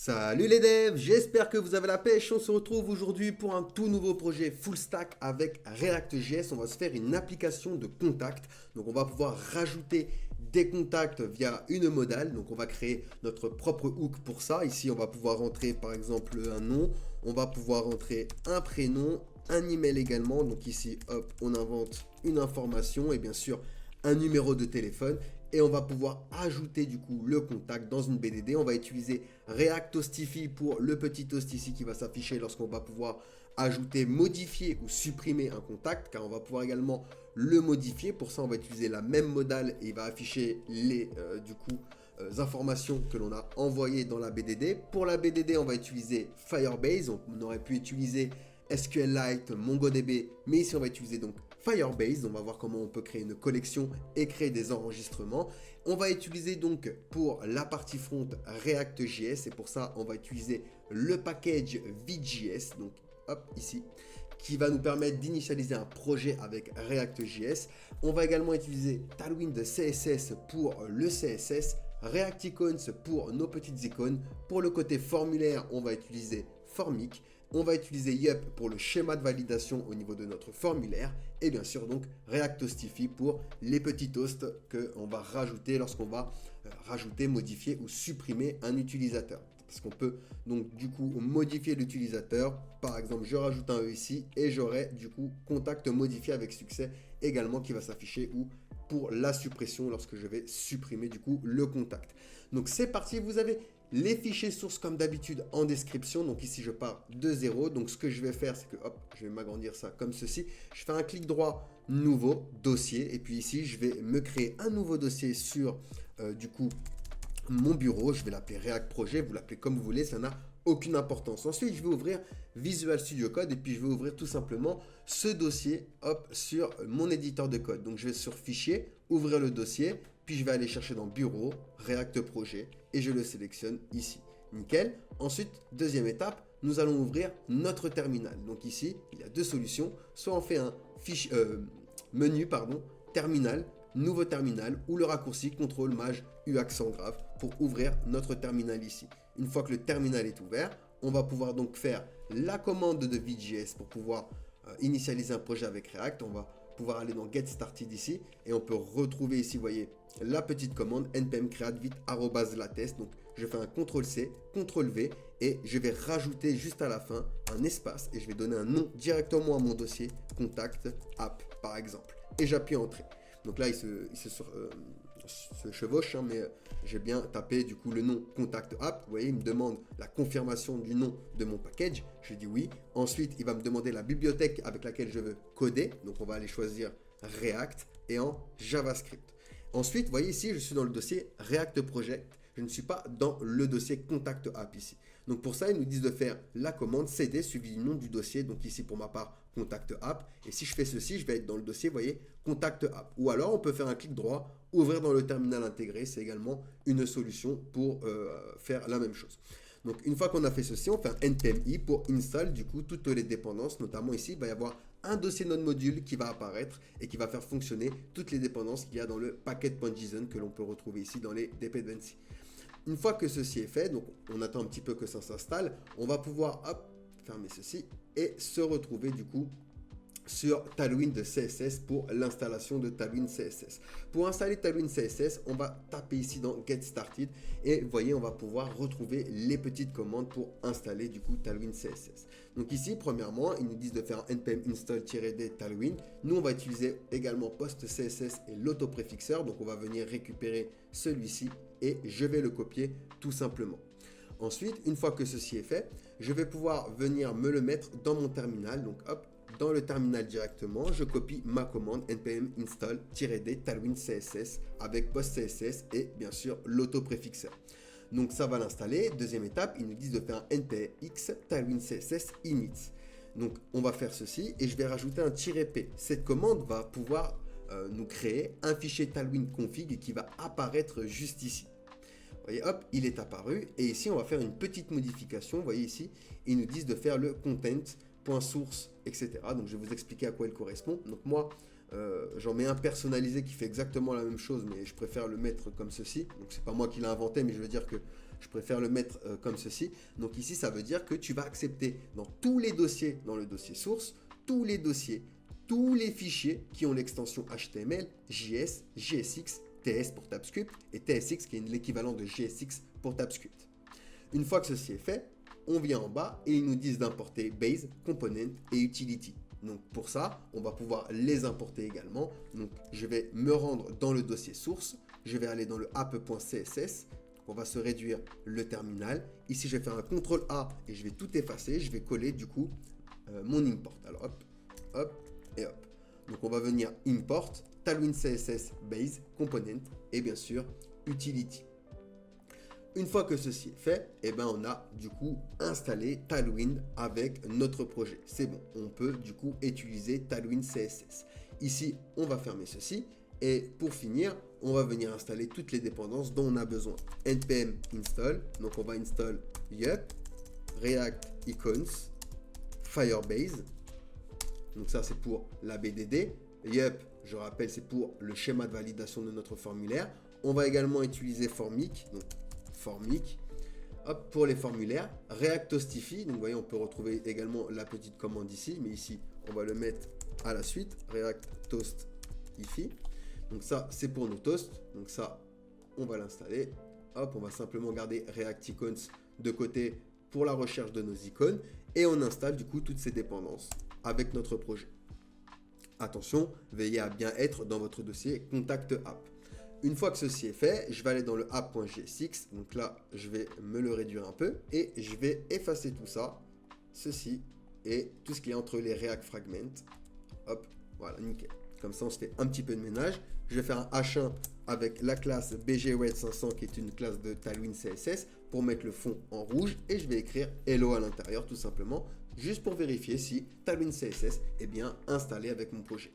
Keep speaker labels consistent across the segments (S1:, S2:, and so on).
S1: Salut les devs, j'espère que vous avez la pêche. On se retrouve aujourd'hui pour un tout nouveau projet full stack avec React.js. On va se faire une application de contact. Donc on va pouvoir rajouter des contacts via une modale. Donc on va créer notre propre hook pour ça. Ici on va pouvoir rentrer par exemple un nom. On va pouvoir rentrer un prénom, un email également. Donc ici hop, on invente une information et bien sûr un numéro de téléphone. Et on va pouvoir ajouter du coup le contact dans une BDD. On va utiliser React Hostify pour le petit host ici qui va s'afficher lorsqu'on va pouvoir ajouter, modifier ou supprimer un contact, car on va pouvoir également le modifier. Pour ça, on va utiliser la même modale et il va afficher les informations que l'on a envoyées dans la BDD. Pour la BDD, on va utiliser Firebase. On aurait pu utiliser SQLite, MongoDB, mais ici on va utiliser donc Firebase. On va voir comment on peut créer une collection et créer des enregistrements. On va utiliser donc pour la partie front React.js et pour ça on va utiliser le package Vue.js, donc hop ici, qui va nous permettre d'initialiser un projet avec React.js. On va également utiliser Tailwind CSS pour le CSS, React Icons pour nos petites icônes. Pour le côté formulaire, on va utiliser Formic. On va utiliser Yup pour le schéma de validation au niveau de notre formulaire. Et bien sûr, donc, React Hostify pour les petits toasts qu'on va rajouter lorsqu'on va rajouter, modifier ou supprimer un utilisateur. Parce qu'on peut donc du coup modifier l'utilisateur. Par exemple, je rajoute un E ici et j'aurai du coup contact modifié avec succès également qui va s'afficher ou pour la suppression lorsque je vais supprimer du coup le contact. Donc c'est parti, vous avez les fichiers sources comme d'habitude en description. Donc ici je pars de 0. Donc ce que je vais faire c'est que hop, je vais m'agrandir ça comme ceci. Je fais un clic droit, nouveau dossier. Et puis ici je vais me créer un nouveau dossier sur du coup mon bureau. Je vais l'appeler React Projet. Vous l'appelez comme vous voulez, ça n'a aucune importance. Ensuite je vais ouvrir Visual Studio Code et puis je vais ouvrir tout simplement ce dossier hop sur mon éditeur de code. Donc je vais sur fichier, ouvrir le dossier. Puis je vais aller chercher dans Bureau, React Projet et je le sélectionne ici. Nickel. Ensuite, deuxième étape, nous allons ouvrir notre terminal. Donc ici, il y a deux solutions. Soit on fait un menu, terminal, nouveau terminal ou le raccourci CTRL MAJ U accent grave pour ouvrir notre terminal ici. Une fois que le terminal est ouvert, on va pouvoir donc faire la commande de Vue.js pour pouvoir initialiser un projet avec React. On va pouvoir aller dans Get Started ici et on peut retrouver ici, vous voyez, la petite commande npm create vite @latest. Donc je fais un CTRL-C, CTRL-V et je vais rajouter juste à la fin un espace et je vais donner un nom directement à mon dossier, contact app par exemple. Et j'appuie Entrée. Donc là, il se chevauche, hein, mais j'ai bien tapé du coup le nom contact app. Vous voyez, il me demande la confirmation du nom de mon package. Je dis oui. Ensuite, il va me demander la bibliothèque avec laquelle je veux coder. Donc, on va aller choisir React et en JavaScript. Ensuite, vous voyez ici, je suis dans le dossier React Project. Je ne suis pas dans le dossier Contact App ici. Donc pour ça, ils nous disent de faire la commande cd suivi du nom du dossier. Donc ici, pour ma part, Contact App. Et si je fais ceci, je vais être dans le dossier, vous voyez, Contact App. Ou alors, on peut faire un clic droit, ouvrir dans le terminal intégré. C'est également une solution pour faire la même chose. Donc une fois qu'on a fait ceci, on fait un npm-i pour install du coup toutes les dépendances. Notamment ici, il va y avoir un dossier node module qui va apparaître et qui va faire fonctionner toutes les dépendances qu'il y a dans le packet.json que l'on peut retrouver ici dans les dependencies. Une fois que ceci est fait, donc on attend un petit peu que ça s'installe, on va pouvoir hop, fermer ceci et se retrouver du coup sur Tailwind CSS pour l'installation de Tailwind CSS. Pour installer Tailwind CSS, on va taper ici dans Get Started et vous voyez, on va pouvoir retrouver les petites commandes pour installer du coup Tailwind CSS. Donc ici, premièrement, ils nous disent de faire npm install-d Tailwind. Nous, on va utiliser également post CSS et l'autopréfixeur. Donc on va venir récupérer celui-ci et je vais le copier tout simplement. Ensuite, une fois que ceci est fait, je vais pouvoir venir me le mettre dans mon terminal. Donc hop, dans le terminal directement, je copie ma commande npm install-d Tailwind CSS avec post CSS et bien sûr l'autopréfixeur. Donc ça va l'installer. Deuxième étape, ils nous disent de faire un npx Tailwind CSS init. Donc on va faire ceci et je vais rajouter un "-p". Cette commande va pouvoir nous créer un fichier Tailwind config qui va apparaître juste ici. Vous voyez, hop, il est apparu et ici on va faire une petite modification. Vous voyez ici, ils nous disent de faire le content.source, etc. Donc je vais vous expliquer à quoi il correspond. Donc moi, j'en mets un personnalisé qui fait exactement la même chose, mais je préfère le mettre comme ceci. Donc c'est pas moi qui l'ai inventé, mais je veux dire que je préfère le mettre comme ceci. Donc ici, ça veut dire que tu vas accepter dans tous les dossiers, dans le dossier source, tous les dossiers, tous les fichiers qui ont l'extension HTML, JS, JSX, TS pour TypeScript et TSX qui est l'équivalent de JSX pour TypeScript. Une fois que ceci est fait, on vient en bas et ils nous disent d'importer Base, Component et Utility. Donc pour ça, on va pouvoir les importer également. Donc je vais me rendre dans le dossier source, je vais aller dans le app.css, on va se réduire le terminal. Ici, je vais faire un CTRL A et je vais tout effacer, je vais coller du coup mon import. Alors hop, hop et hop. Donc on va venir import Tailwind CSS Base, Component et bien sûr Utility. Une fois que ceci est fait, eh ben on a du coup installé Tailwind avec notre projet. C'est bon, on peut du coup utiliser Tailwind CSS. Ici, on va fermer ceci et pour finir, on va venir installer toutes les dépendances dont on a besoin. npm install, donc on va install Yup, React Icons, Firebase. Donc ça c'est pour la BDD. Yup, je rappelle, c'est pour le schéma de validation de notre formulaire. On va également utiliser Formic, donc Formic, hop, pour les formulaires. React Toastify, donc vous voyez, on peut retrouver également la petite commande ici, mais ici, on va le mettre à la suite. React Toastify. Donc ça, c'est pour nos toasts. Donc ça, on va l'installer. Hop, on va simplement garder React Icons de côté pour la recherche de nos icônes. Et on installe du coup toutes ces dépendances avec notre projet. Attention, veillez à bien être dans votre dossier Contact App. Une fois que ceci est fait, je vais aller dans le app.jsx. Donc là, je vais me le réduire un peu et je vais effacer tout ça, ceci et tout ce qui est entre les React Fragments. Hop, voilà, nickel. Comme ça, on se fait un petit peu de ménage. Je vais faire un H1 avec la classe BGWed500 qui est une classe de Tailwind CSS pour mettre le fond en rouge et je vais écrire Hello à l'intérieur tout simplement, juste pour vérifier si Tailwind CSS est bien installé avec mon projet.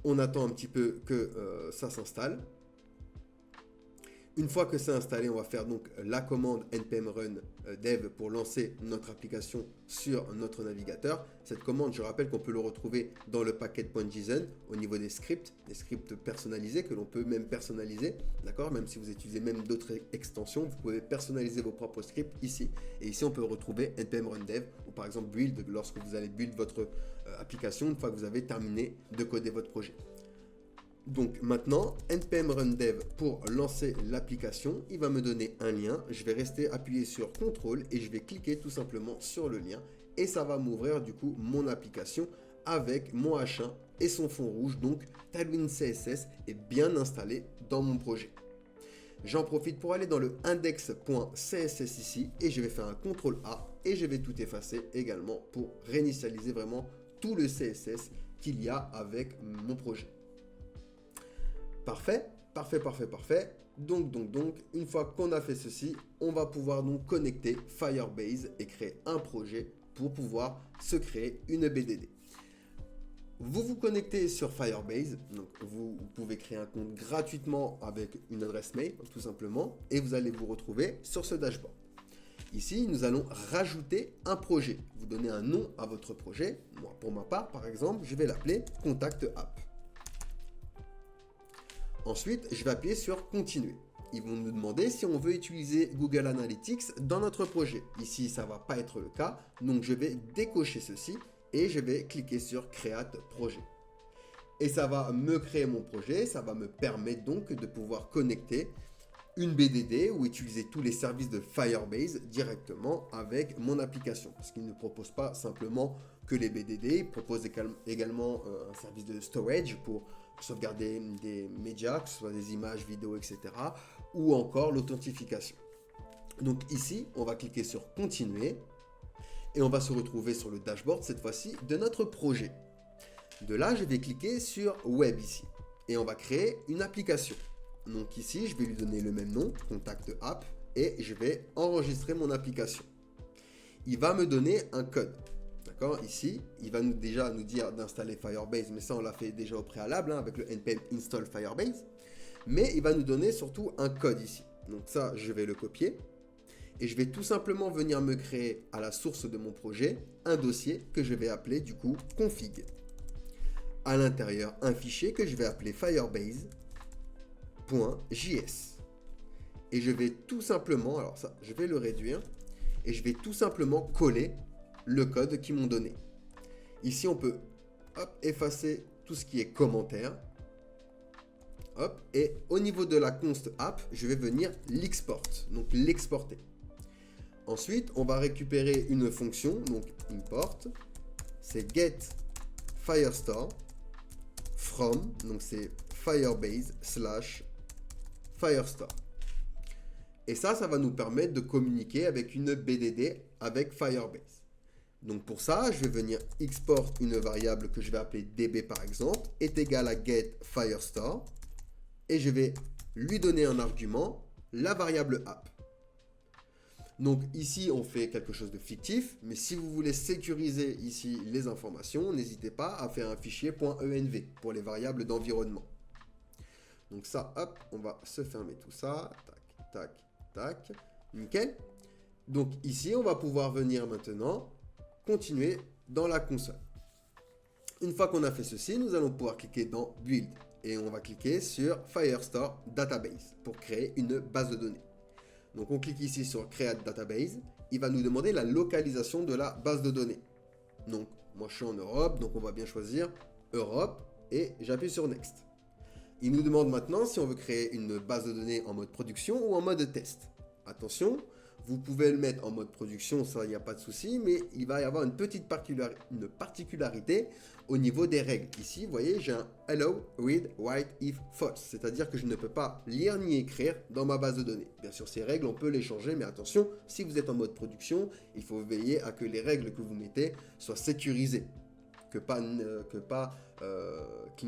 S1: On attend un petit peu que ça s'installe. Une fois que c'est installé, on va faire donc la commande npm run dev pour lancer notre application sur notre navigateur. Cette commande, je rappelle qu'on peut le retrouver dans le packet.json au niveau des scripts personnalisés que l'on peut même personnaliser, d'accord? Même si vous utilisez même d'autres extensions, vous pouvez personnaliser vos propres scripts ici. Et ici, on peut retrouver npm run dev ou par exemple build lorsque vous allez build votre application une fois que vous avez terminé de coder votre projet. Donc maintenant, npm run dev pour lancer l'application, il va me donner un lien. Je vais rester appuyé sur CTRL et je vais cliquer tout simplement sur le lien. Et ça va m'ouvrir du coup mon application avec mon H1 et son fond rouge. Donc Tailwind CSS est bien installé dans mon projet. J'en profite pour aller dans le index.css ici et je vais faire un CTRL A et je vais tout effacer également pour réinitialiser vraiment tout le CSS qu'il y a avec mon projet. Parfait, parfait, parfait, parfait. Donc, une fois qu'on a fait ceci, on va pouvoir donc connecter Firebase et créer un projet pour pouvoir se créer une BDD. Vous vous connectez sur Firebase, donc vous pouvez créer un compte gratuitement avec une adresse mail, tout simplement, et vous allez vous retrouver sur ce dashboard. Ici, nous allons rajouter un projet. Vous donnez un nom à votre projet. Moi, pour ma part, par exemple, je vais l'appeler Contact App. Ensuite, je vais appuyer sur Continuer. Ils vont nous demander si on veut utiliser Google Analytics dans notre projet. Ici, ça ne va pas être le cas, donc je vais décocher ceci et je vais cliquer sur Create Projet. Et ça va me créer mon projet, ça va me permettre donc de pouvoir connecter une BDD ou utiliser tous les services de Firebase directement avec mon application. Parce qu'il ne propose pas simplement que les BDD, il propose également un service de storage pour sauvegarder des médias, que ce soit des images, vidéos, etc. ou encore l'authentification. Donc ici, on va cliquer sur Continuer et on va se retrouver sur le dashboard cette fois-ci de notre projet. De là, je vais cliquer sur Web ici et on va créer une application. Donc ici, je vais lui donner le même nom, Contact App, et je vais enregistrer mon application. Il va me donner un code. D'accord? Ici, il va déjà nous dire d'installer Firebase, mais ça, on l'a fait déjà au préalable avec le npm install Firebase. Mais il va nous donner surtout un code ici. Donc ça, je vais le copier. Et je vais tout simplement venir me créer à la source de mon projet un dossier que je vais appeler du coup config. À l'intérieur, un fichier que je vais appeler firebase.js. et je vais tout simplement, alors ça, je vais le réduire, et je vais tout simplement coller le code qu'ils m'ont donné. Ici, on peut effacer tout ce qui est commentaire. Hop, et au niveau de la const app, je vais venir l'export, donc l'exporter. Ensuite, on va récupérer une fonction, donc import, c'est get Firestore from, donc c'est Firebase / Firestore. Et ça va nous permettre de communiquer avec une BDD avec Firebase. Donc pour ça, je vais venir export une variable que je vais appeler db par exemple, est égal à get Firestore. Et je vais lui donner un argument, la variable app. Donc ici, on fait quelque chose de fictif, mais si vous voulez sécuriser ici les informations, n'hésitez pas à faire un fichier .env pour les variables d'environnement. Donc ça, hop, on va se fermer tout ça. Tac, tac, tac. Nickel. Donc ici, on va pouvoir venir maintenant continuer dans la console. Une fois qu'on a fait ceci, nous allons pouvoir cliquer dans Build. Et on va cliquer sur Firestore Database pour créer une base de données. Donc on clique ici sur Create Database. Il va nous demander la localisation de la base de données. Donc moi je suis en Europe, donc on va bien choisir Europe et j'appuie sur Next. Il nous demande maintenant si on veut créer une base de données en mode production ou en mode test. Attention, vous pouvez le mettre en mode production, ça il n'y a pas de souci, mais il va y avoir une petite particularité au niveau des règles. Ici, vous voyez, j'ai un hello, read, write, if, false, c'est-à-dire que je ne peux pas lire ni écrire dans ma base de données. Bien sûr, ces règles, on peut les changer, mais attention, si vous êtes en mode production, il faut veiller à que les règles que vous mettez soient sécurisées, qu'il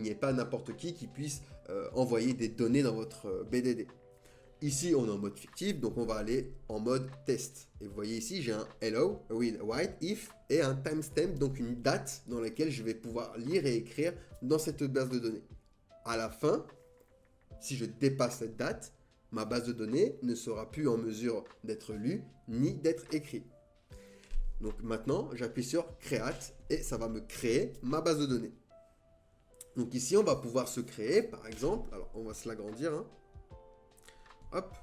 S1: n'y ait pas n'importe qui puisse envoyer des données dans votre BDD. Ici, on est en mode fictif, donc on va aller en mode test. Et vous voyez ici, j'ai un hello, read, write, if et un timestamp, donc une date dans laquelle je vais pouvoir lire et écrire dans cette base de données. À la fin, si je dépasse cette date, ma base de données ne sera plus en mesure d'être lue ni d'être écrite. Donc maintenant, j'appuie sur Create et ça va me créer ma base de données. Donc ici, on va pouvoir se créer, par exemple, alors on va se l'agrandir, hein. Hop,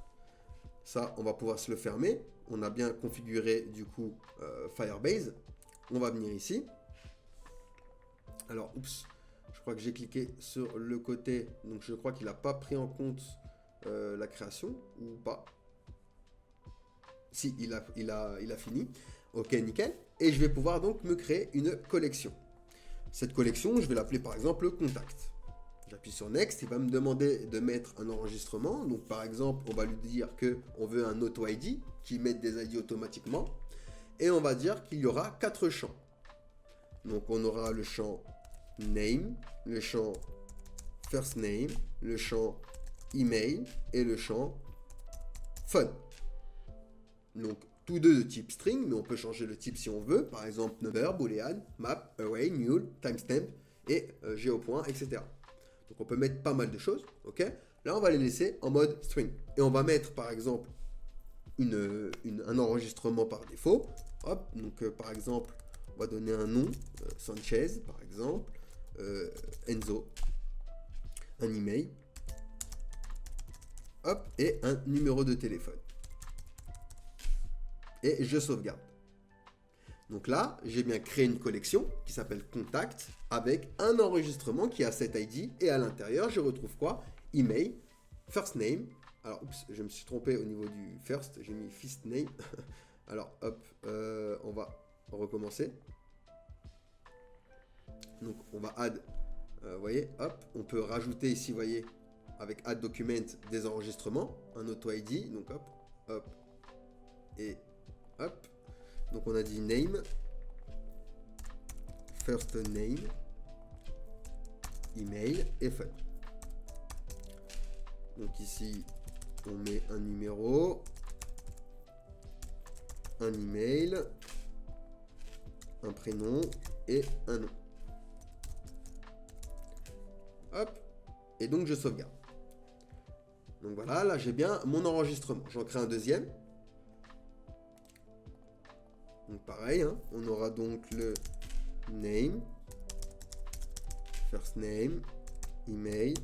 S1: ça, on va pouvoir se le fermer. On a bien configuré du coup Firebase. On va venir ici. Alors, oups, je crois que j'ai cliqué sur le côté. Donc, je crois qu'il n'a pas pris en compte la création ou pas. Si, il a fini. Ok, nickel. Et je vais pouvoir donc me créer une collection. Cette collection, je vais l'appeler par exemple Contact. J'appuie sur Next, il va me demander de mettre un enregistrement. Donc par exemple, on va lui dire qu'on veut un auto-ID qui mette des ID automatiquement. Et on va dire qu'il y aura 4 champs. Donc on aura le champ Name, le champ First Name, le champ Email et le champ Phone. Donc tous deux de type string, mais on peut changer le type si on veut. Par exemple, number, boolean, map, array, null, timestamp et géopoint, etc. Donc on peut mettre pas mal de choses, ok. Là on va les laisser en mode string. Et on va mettre par exemple un enregistrement par défaut. Hop, donc par exemple, on va donner un nom, Sanchez par exemple, Enzo, un email, hop, et un numéro de téléphone. Et je sauvegarde. Donc là, j'ai bien créé une collection qui s'appelle Contact avec un enregistrement qui a cet ID et à l'intérieur, je retrouve quoi? Email, first name. Alors, oups, je me suis trompé au niveau du first, j'ai mis first name. Alors, hop, on va recommencer. Donc, on va add, vous voyez, hop, on peut rajouter ici, vous voyez, avec add document des enregistrements, un auto ID, donc hop, hop, et hop. Donc on a dit name, first name, email et phone. Donc ici, on met un numéro, un email, un prénom et un nom. Hop, et donc je sauvegarde. Donc voilà, là j'ai bien mon enregistrement. J'en crée un deuxième. Donc pareil, hein, on aura donc le name, first name, email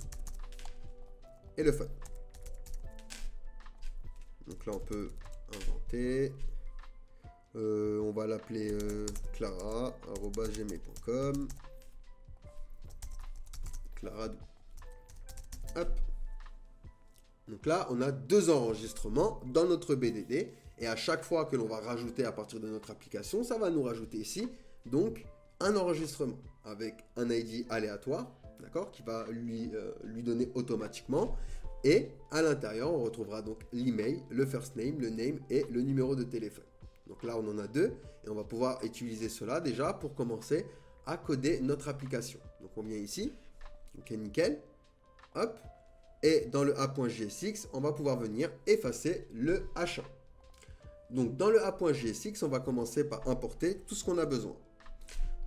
S1: et le phone. Donc là, on peut inventer. On va l'appeler clara@gmail.com. Clara. Hop. Donc là, on a 2 enregistrements dans notre BDD. Et à chaque fois que l'on va rajouter à partir de notre application, ça va nous rajouter ici, donc, un enregistrement avec un ID aléatoire, d'accord, qui va lui donner automatiquement. Et à l'intérieur, on retrouvera donc l'email, le first name, le name et le numéro de téléphone. Donc là, on en a 2 et on va pouvoir utiliser cela déjà pour commencer à coder notre application. Donc on vient ici, ok, nickel, hop, et dans le A.jsx, on va pouvoir venir effacer le H1. Donc dans le A.jsx, on va commencer par importer tout ce qu'on a besoin.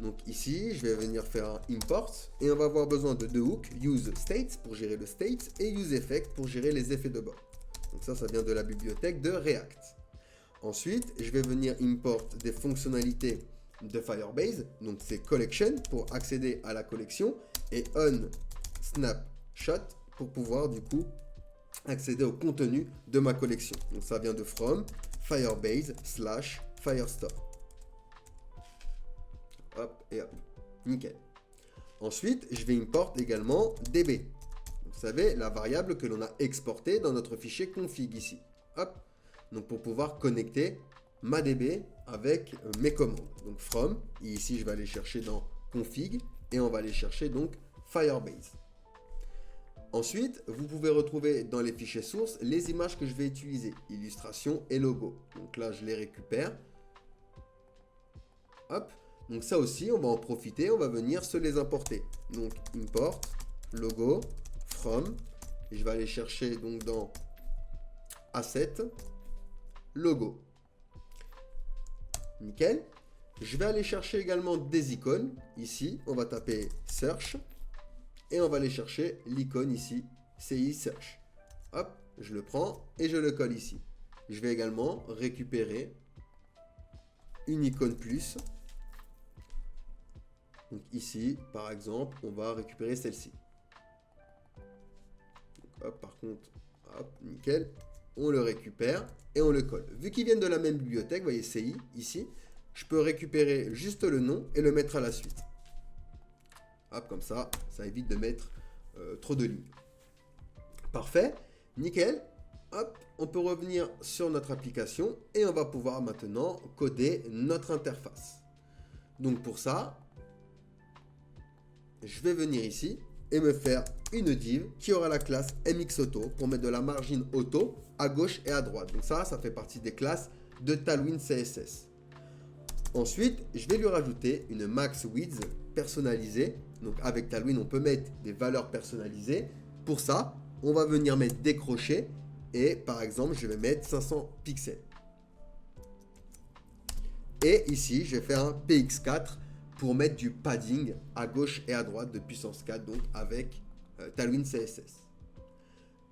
S1: Donc ici, je vais venir faire un import et on va avoir besoin de 2 hooks, use states pour gérer le state et use effect pour gérer les effets de bord. Donc ça vient de la bibliothèque de React. Ensuite, je vais venir import des fonctionnalités de Firebase. Donc c'est collection pour accéder à la collection et on snapshot pour pouvoir du coup accéder au contenu de ma collection. Donc ça vient de from Firebase/Firestore. Hop et hop, nickel. Ensuite, je vais import également db. Vous savez, la variable que l'on a exportée dans notre fichier config ici. Hop, donc pour pouvoir connecter ma db avec mes commandes. Donc from, et ici je vais aller chercher dans config et on va aller chercher donc Firebase. Ensuite, vous pouvez retrouver dans les fichiers sources les images que je vais utiliser, illustration et logo. Donc là, je les récupère. Hop. Donc ça aussi, on va en profiter, on va venir se les importer. Donc import, logo, from, et je vais aller chercher donc dans asset, logo. Nickel. Je vais aller chercher également des icônes. Ici, on va taper search et on va aller chercher l'icône ici, CI search. Hop, je le prends et je le colle ici. Je vais également récupérer une icône plus. Donc ici, par exemple, on va récupérer celle-ci. Hop, par contre, hop, nickel. On le récupère et on le colle. Vu qu'ils viennent de la même bibliothèque, vous voyez CI ici, je peux récupérer juste le nom et le mettre à la suite. Hop, comme ça, ça évite de mettre trop de lignes. Parfait, nickel. Hop, on peut revenir sur notre application et on va pouvoir maintenant coder notre interface. Donc pour ça, je vais venir ici et me faire une div qui aura la classe mxauto pour mettre de la margine auto à gauche et à droite. Donc ça fait partie des classes de Tailwind CSS. Ensuite, je vais lui rajouter une max width personnalisée. Donc avec Tailwind, on peut mettre des valeurs personnalisées. Pour ça, on va venir mettre des crochets et par exemple, je vais mettre 500 pixels. Et ici, je vais faire un px4 pour mettre du padding à gauche et à droite de puissance 4, donc avec Tailwind CSS.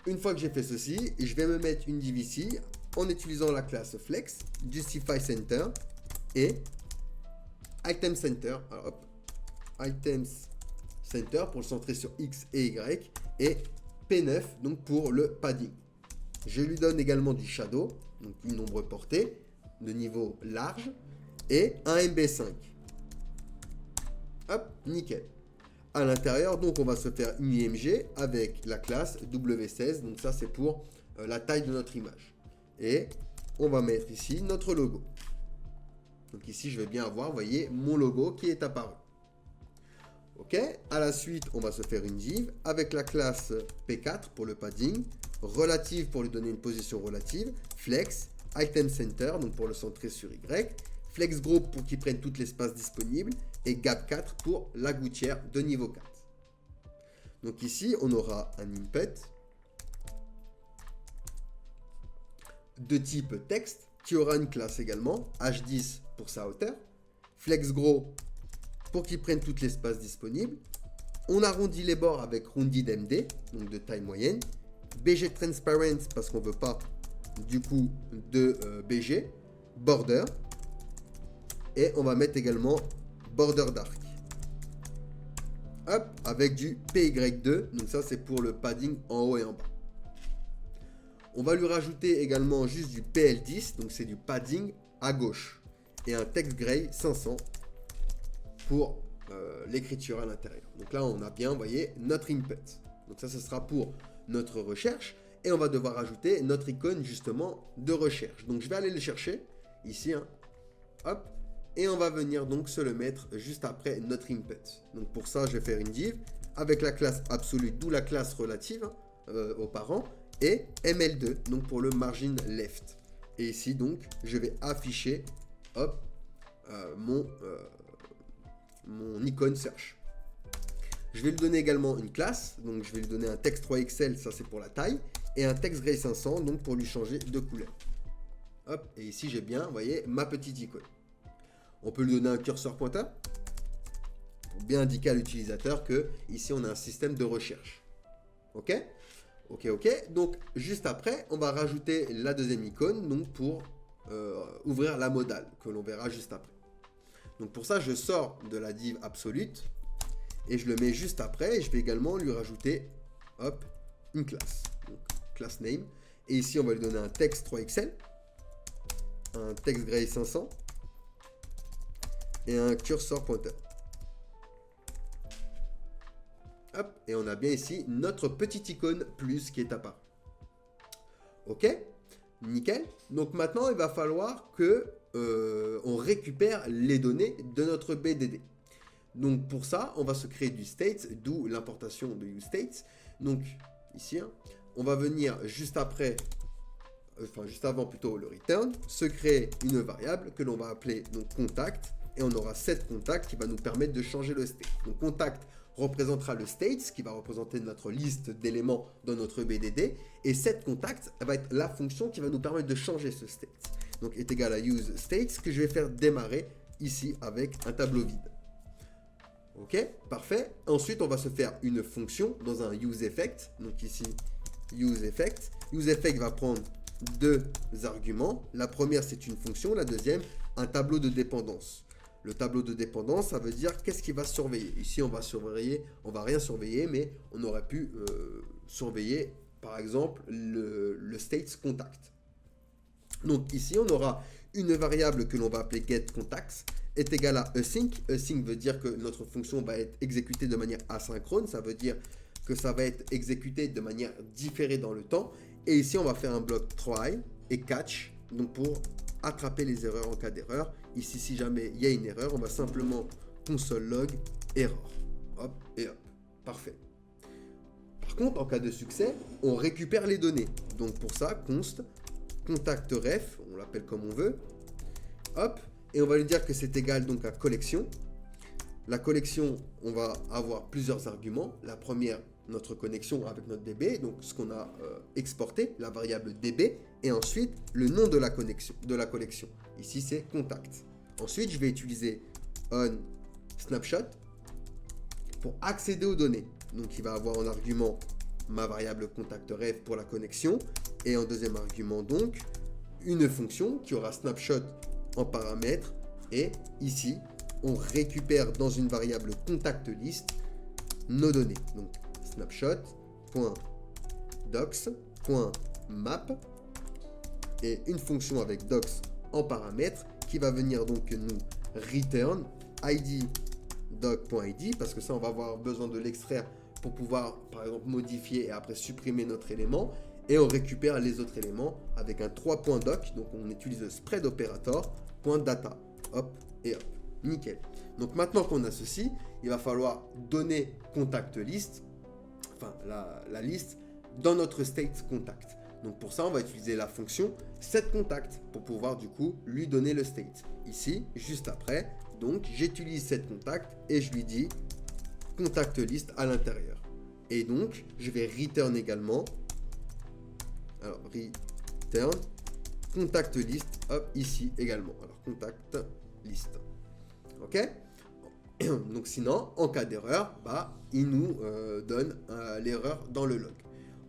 S1: Une fois que j'ai fait ceci, je vais me mettre une div ici en utilisant la classe flex, justify center et item center. Alors, hop, items center pour le centrer sur X et Y et P9 donc pour le padding. Je lui donne également du shadow, donc une ombre portée de niveau large et un MB5. Hop, nickel. À l'intérieur, donc, on va se faire une IMG avec la classe W16. Donc, ça, c'est pour la taille de notre image. Et on va mettre ici notre logo. Donc, ici, je vais bien avoir, vous voyez, mon logo qui est apparu. OK. À la suite, on va se faire une div avec la classe P4 pour le padding, relative pour lui donner une position relative, flex, item center, donc pour le centrer sur Y, flex group pour qu'il prenne tout l'espace disponible et gap 4 pour la gouttière de niveau 4. Donc ici, on aura un input de type texte qui aura une classe également, h10 pour sa hauteur, flex gros pour qu'il prenne tout l'espace disponible. On arrondit les bords avec rounded MD, donc de taille moyenne, BG transparent parce qu'on ne veut pas du coup de BG, border, et on va mettre également border dark. Hop, avec du PY2, donc ça c'est pour le padding en haut et en bas. On va lui rajouter également juste du PL10, donc c'est du padding à gauche. Et un text gray 500 pour l'écriture à l'intérieur. Donc là, on a bien, vous voyez, notre input. Donc ça, ce sera pour notre recherche. Et on va devoir ajouter notre icône justement de recherche. Donc je vais aller le chercher ici, hein. Hop. Et on va venir donc se le mettre juste après notre input. Donc pour ça, je vais faire une div avec la classe absolue, d'où la classe relative aux parents, et ML2, donc pour le margin left. Et ici, donc, je vais afficher, hop, mon icône search. Je vais lui donner également une classe, donc je vais lui donner un text 3XL, ça c'est pour la taille, et un text gray 500, donc pour lui changer de couleur. Hop, et ici j'ai bien, vous voyez, ma petite icône. On peut lui donner un curseur pointeur pour bien indiquer à l'utilisateur que ici on a un système de recherche. Ok, ok, ok. Donc juste après, on va rajouter la deuxième icône, donc pour ouvrir la modale que l'on verra juste après. Donc pour ça, je sors de la div absolute et je le mets juste après. Et je vais également lui rajouter, hop, une classe. Donc class name. Et ici, on va lui donner un text 3XL, un text gray 500 et un curseur pointeur. Hop, et on a bien ici notre petite icône plus qui est apparue. Ok, nickel. Donc maintenant, il va falloir que on récupère les données de notre BDD. Donc pour ça, on va se créer du state, d'où l'importation de useState. Donc ici, hein, on va venir juste après, enfin juste avant plutôt le return, se créer une variable que l'on va appeler donc contact, et on aura set contact qui va nous permettre de changer le state. Donc contact représentera le state, qui va représenter notre liste d'éléments dans notre BDD, et set contact va être la fonction qui va nous permettre de changer ce state. Donc est égal à use state, que je vais faire démarrer ici avec un tableau vide. Ok, parfait. Ensuite, on va se faire une fonction dans un useEffect. Donc ici, useEffect. UseEffect va prendre deux arguments. La première, c'est une fonction. La deuxième, un tableau de dépendance. Le tableau de dépendance, ça veut dire qu'est-ce qui va surveiller. Ici, on va surveiller, on va rien surveiller, mais on aurait pu surveiller, par exemple, le state contact. Donc ici, on aura une variable que l'on va appeler getContacts est égal à async. Async veut dire que notre fonction va être exécutée de manière asynchrone. Ça veut dire que ça va être exécuté de manière différée dans le temps. Et ici, on va faire un bloc try et catch, donc pour attraper les erreurs en cas d'erreur. Ici, si jamais il y a une erreur, on va simplement console log error. Hop et hop. Parfait. Par contre, en cas de succès, on récupère les données. Donc pour ça, const contact ref, on l'appelle comme on veut. Hop. Et on va lui dire que c'est égal donc à collection. La collection, on va avoir plusieurs arguments. La première, notre connexion avec notre DB, donc ce qu'on a exporté, la variable DB, et ensuite le nom de la collection. Ici, c'est contact. Ensuite, je vais utiliser onSnapshot pour accéder aux données. Donc, il va avoir en argument ma variable contact ref pour la connexion, et en deuxième argument donc une fonction qui aura snapshot en paramètre, et ici on récupère dans une variable contact list nos données. Donc snapshot.docs.map et une fonction avec docs en paramètre qui va venir donc nous return id doc.id, parce que ça on va avoir besoin de l'extraire pour pouvoir par exemple modifier et après supprimer notre élément. Et on récupère les autres éléments avec un 3.doc. Donc on utilise le spread operator .data. Hop et hop. Nickel. Donc maintenant qu'on a ceci, il va falloir donner contact list, enfin la liste, dans notre state contact. Donc pour ça, on va utiliser la fonction setContact pour pouvoir du coup lui donner le state. Ici, juste après, donc j'utilise setContact et je lui dis contact list à l'intérieur. Et donc, je vais return également. Alors, return contact list, hop, ici également. Alors, contact list. Ok? Donc, sinon, en cas d'erreur, bah, il nous donne l'erreur dans le log.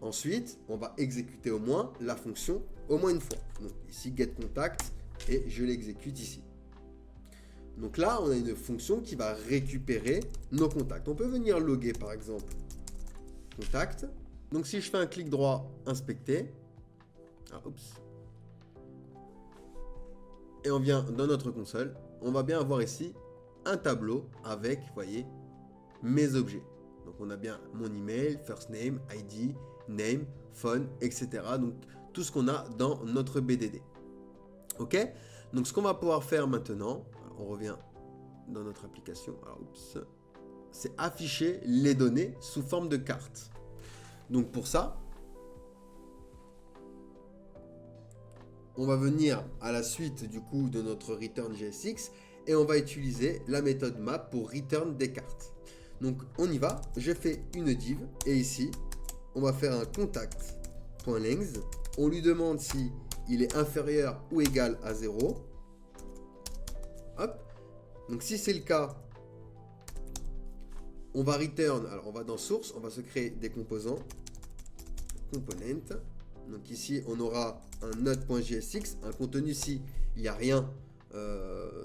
S1: Ensuite, on va exécuter au moins la fonction au moins une fois. Donc, ici, getContact, et je l'exécute ici. Donc là, on a une fonction qui va récupérer nos contacts. On peut venir loguer, par exemple, contact. Donc, si je fais un clic droit, inspecter, Ah, oups. Et on vient dans notre console. On va bien avoir ici un tableau avec, vous voyez, mes objets. Donc on a bien mon email, first name, ID, name, phone, etc. Donc tout ce qu'on a dans notre BDD. Ok? Donc ce qu'on va pouvoir faire maintenant, on revient dans notre application. Alors, oups, c'est afficher les données sous forme de carte. Donc pour ça, on va venir à la suite du coup de notre return JSX et on va utiliser la méthode map pour return des cartes. Donc on y va, je fais une div et ici on va faire un contact.length. On lui demande si il est inférieur ou égal à 0. Hop. Donc si c'est le cas, on va return, alors on va dans source, on va se créer des composants, component. Donc ici on aura un node.jsx, un contenu si il n'y a rien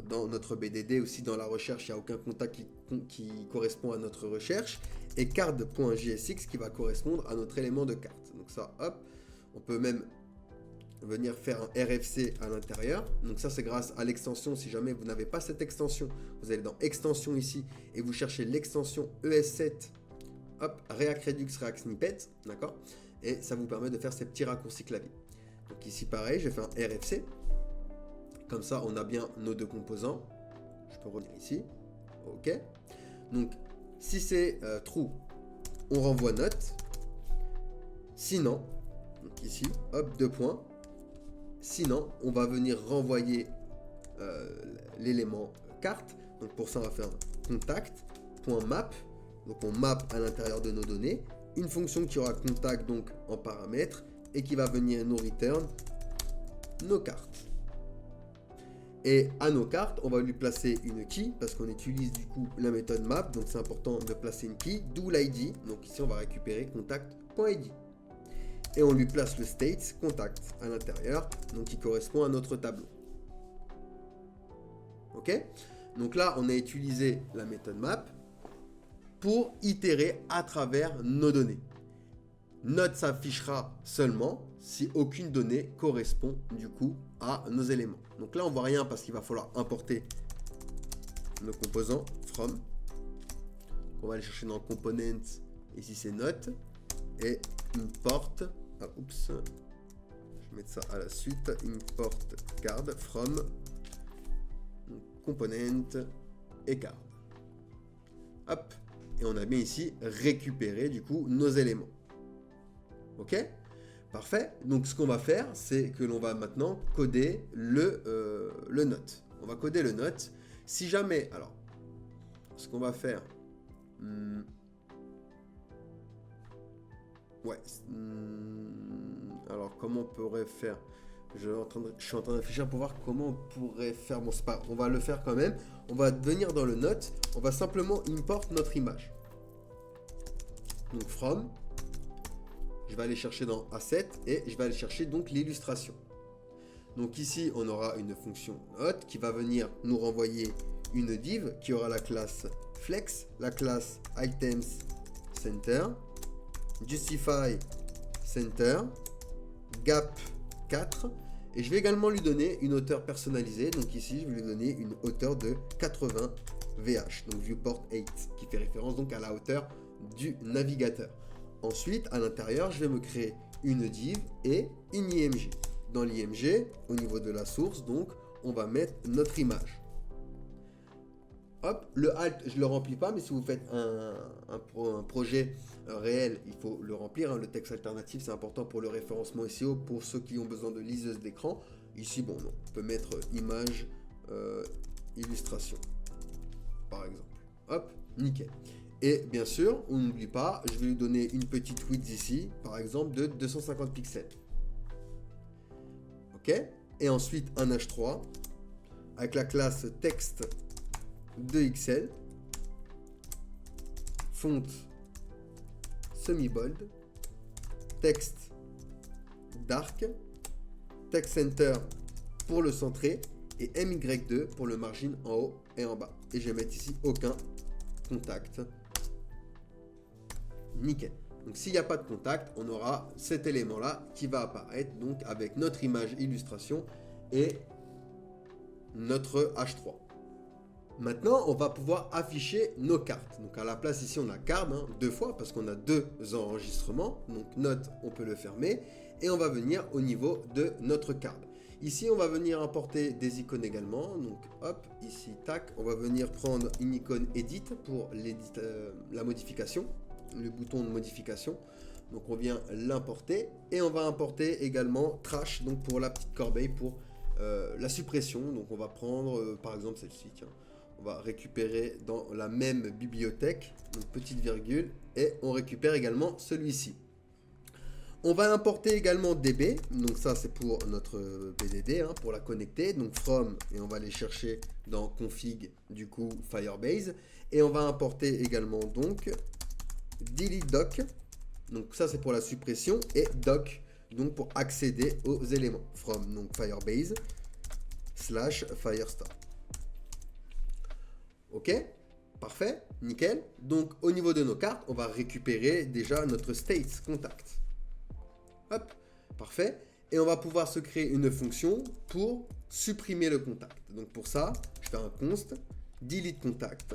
S1: dans notre BDD, aussi dans la recherche, il n'y a aucun contact qui correspond à notre recherche, et card.jsx qui va correspondre à notre élément de carte. Donc ça, hop, on peut même venir faire un RFC à l'intérieur. Donc ça c'est grâce à l'extension. Si jamais vous n'avez pas cette extension, vous allez dans extension ici et vous cherchez l'extension ES7, hop, React Redux, React Snippet, d'accord, et ça vous permet de faire ces petits raccourcis clavier. Donc ici pareil, je fais un RFC. Comme ça, on a bien nos deux composants. Je peux revenir ici. OK. Donc, si c'est true, on renvoie note. Sinon, donc ici, hop, 2 points. Sinon, on va venir renvoyer l'élément carte. Donc, pour ça, on va faire contact.map. Donc, on map à l'intérieur de nos données. Une fonction qui aura contact donc en paramètres et qui va venir nous return nos cartes. Et à nos cartes, on va lui placer une key parce qu'on utilise du coup la méthode map. Donc c'est important de placer une key, d'où l'ID. Donc ici, on va récupérer contact.id. Et on lui place le state contact à l'intérieur, donc qui correspond à notre tableau. Ok? Donc là, on a utilisé la méthode map pour itérer à travers nos données. Note s'affichera seulement si aucune donnée correspond du coup à nos éléments. Donc là on voit rien parce qu'il va falloir importer nos composants from. On va aller chercher dans component, ici c'est note, et import, oups, je vais mettre ça à la suite, import card from component et card. Hop, et on a bien ici récupéré du coup nos éléments. Ok, parfait. Donc ce qu'on va faire, c'est que l'on va maintenant coder le note. On va coder le note. Si jamais, alors, ce qu'on va faire, alors comment on pourrait faire? Je suis en train de réfléchir pour voir comment on pourrait faire. Bon, c'est pas, on va le faire quand même. On va venir dans le note. On va simplement import notre image. Donc from. Je vais aller chercher dans Asset et je vais aller chercher donc l'illustration. Donc ici, on aura une fonction note qui va venir nous renvoyer une div qui aura la classe flex, la classe items center, justify center, gap 4 et je vais également lui donner une hauteur personnalisée. Donc ici, je vais lui donner une hauteur de 80 VH, donc viewport 8, qui fait référence donc à la hauteur du navigateur. Ensuite, à l'intérieur, je vais me créer une div et une IMG. Dans l'IMG, au niveau de la source, donc, on va mettre notre image. Hop, le alt, je ne le remplis pas, mais si vous faites un projet réel, il faut le remplir. Le texte alternatif, c'est important pour le référencement SEO, pour ceux qui ont besoin de liseuse d'écran. Ici, bon, non, on peut mettre image, illustration, par exemple. Hop, nickel. Et bien sûr, on n'oublie pas, je vais lui donner une petite width ici, par exemple de 250 pixels. Ok. Et ensuite un H3 avec la classe texte de XL, font semi-bold, texte dark, text center pour le centrer et MY2 pour le margin en haut et en bas. Et je vais mettre ici aucun contact. Nickel. Donc s'il n'y a pas de contact, on aura cet élément-là qui va apparaître donc avec notre image illustration et notre H3. Maintenant, on va pouvoir afficher nos cartes. Donc à la place ici, on a card deux fois parce qu'on a deux enregistrements. Donc note, on peut le fermer et on va venir au niveau de notre card. Ici, on va venir importer des icônes également. Donc hop, ici, tac, on va venir prendre une icône edit pour la modification, le bouton de modification. Donc on vient l'importer et on va importer également trash, donc pour la petite corbeille pour la suppression. Donc on va prendre par exemple celle-ci, tiens. On va récupérer dans la même bibliothèque, donc petite virgule, et on récupère également celui-ci. On va importer également DB, donc ça c'est pour notre BDD, pour la connecter, donc from, et on va aller chercher dans config, du coup Firebase, et on va importer également donc delete doc, donc ça c'est pour la suppression, et doc, donc pour accéder aux éléments, from, donc Firebase, / Firestore. Ok, parfait, nickel. Donc au niveau de nos cartes, on va récupérer déjà notre state contact. Hop, parfait. Et on va pouvoir se créer une fonction pour supprimer le contact. Donc pour ça, je fais un const delete contact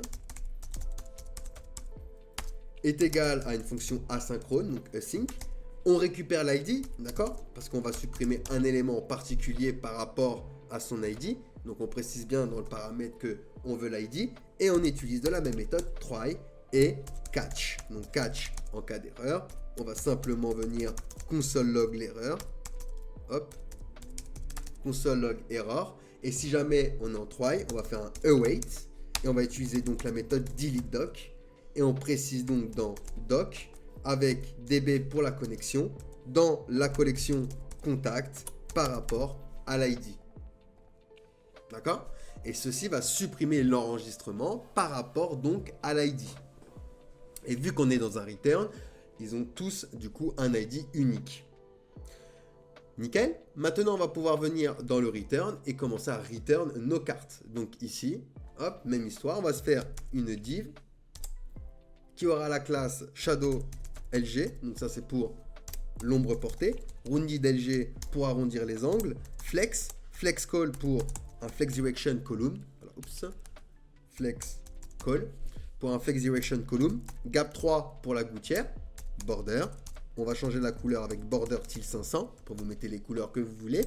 S1: est égal à une fonction asynchrone, donc async. On récupère l'ID, d'accord? Parce qu'on va supprimer un élément particulier par rapport à son ID. Donc on précise bien dans le paramètre que on veut l'ID et on utilise de la même méthode try et catch. Donc catch en cas d'erreur, on va simplement venir console log l'erreur. Hop, console log error. Et si jamais on est en try, on va faire un await et on va utiliser donc la méthode delete doc et on précise donc dans doc avec db pour la connexion dans la collection contact par rapport à l'ID. D'accord? Et ceci va supprimer l'enregistrement par rapport donc à l'ID. Et vu qu'on est dans un return, ils ont tous du coup un ID unique. Nickel. Maintenant, on va pouvoir venir dans le return et commencer à return nos cartes. Donc ici, hop, même histoire, on va se faire une div qui aura la classe shadow LG. Donc ça, c'est pour l'ombre portée. Rounded LG pour arrondir les angles. Flex, flex call pour un flex direction column. Voilà, oups. Flex call pour un flex direction column. Gap 3 pour la gouttière. Border. On va changer la couleur avec border till 500 pour vous mettre les couleurs que vous voulez.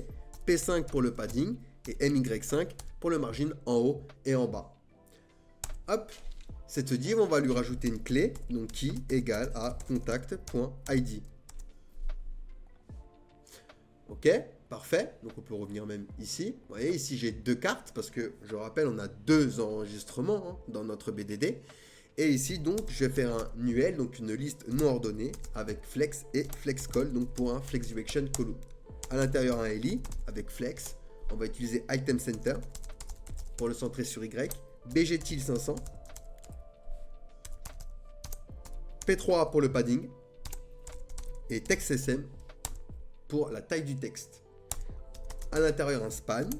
S1: P5 pour le padding et MY5 pour le margin en haut et en bas. Hop. Cette div, on va lui rajouter une clé, donc qui égale à contact.id. Ok, parfait. Donc on peut revenir même ici. Vous voyez, ici j'ai deux cartes parce que je rappelle, on a deux enregistrements dans notre BDD. Et ici, donc, je vais faire un UL, donc une liste non ordonnée avec flex et flex call, donc pour un flex direction column. À l'intérieur, un LI avec flex. On va utiliser item center pour le centrer sur Y. BGTIL 500. P3 pour le padding. Et TextSM pour la taille du texte. À l'intérieur, un span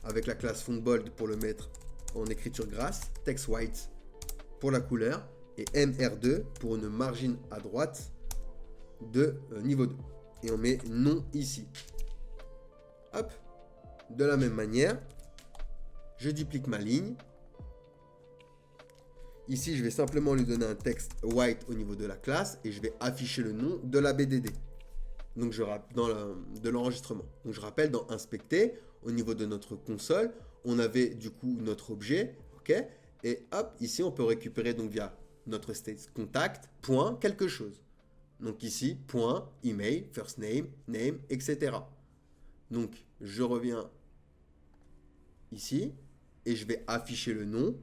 S1: avec la classe font bold pour le mettre en écriture grasse. Text white pour la couleur et MR2 pour une margin à droite de niveau 2. Et on met non ici. Hop. De la même manière, je duplique ma ligne. Ici, je vais simplement lui donner un texte white au niveau de la classe et je vais afficher le nom de la BDD. Donc, de l'enregistrement. Donc, je rappelle, dans inspecter, au niveau de notre console, on avait du coup notre objet. OK. Et hop, ici, on peut récupérer donc via notre state contact, point, quelque chose. Donc ici, point, email, first name, name, etc. Donc, je reviens ici et je vais afficher le nom,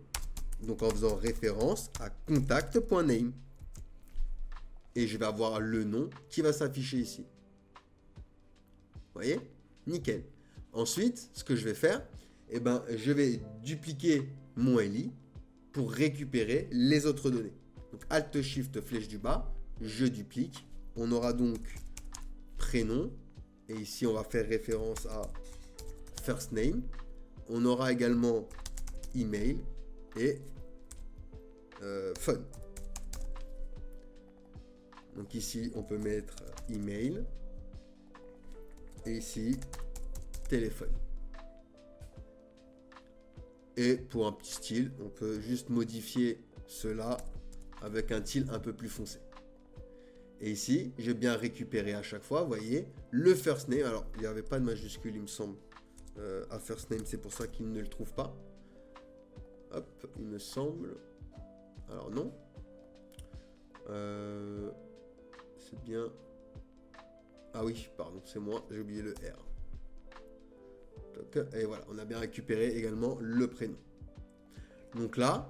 S1: donc en faisant référence à contact.name. Et je vais avoir le nom qui va s'afficher ici. Vous voyez? Nickel. Ensuite, ce que je vais faire, je vais dupliquer mon LI pour récupérer les autres données. Donc Alt Shift flèche du bas, je duplique. On aura donc prénom et ici on va faire référence à first name. On aura également email et phone. Donc ici, on peut mettre email. Et ici, téléphone. Et pour un petit style, on peut juste modifier cela avec un style un peu plus foncé. Et ici, j'ai bien récupéré à chaque fois, vous voyez, le first name. Alors, il n'y avait pas de majuscule, il me semble, à first name, c'est pour ça qu'il ne le trouve pas. Hop, il me semble. Alors non. C'est bien... Ah oui, pardon, c'est moi, j'ai oublié le R. Et voilà, on a bien récupéré également le prénom. Donc là,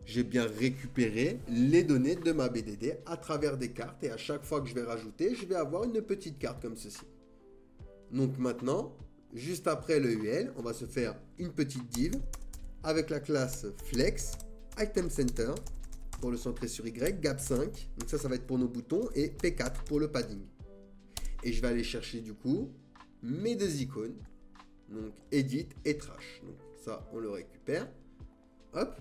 S1: j'ai bien récupéré les données de ma BDD à travers des cartes. Et à chaque fois que je vais rajouter, je vais avoir une petite carte comme ceci. Donc maintenant, juste après le UL, on va se faire une petite div avec la classe Flex, Item Center, pour le centrer sur Y, Gap 5. Donc ça va être pour nos boutons. Et P4 pour le padding. Et je vais aller chercher du coup mes deux icônes. Donc Edit et Trash. Donc ça, on le récupère. Hop.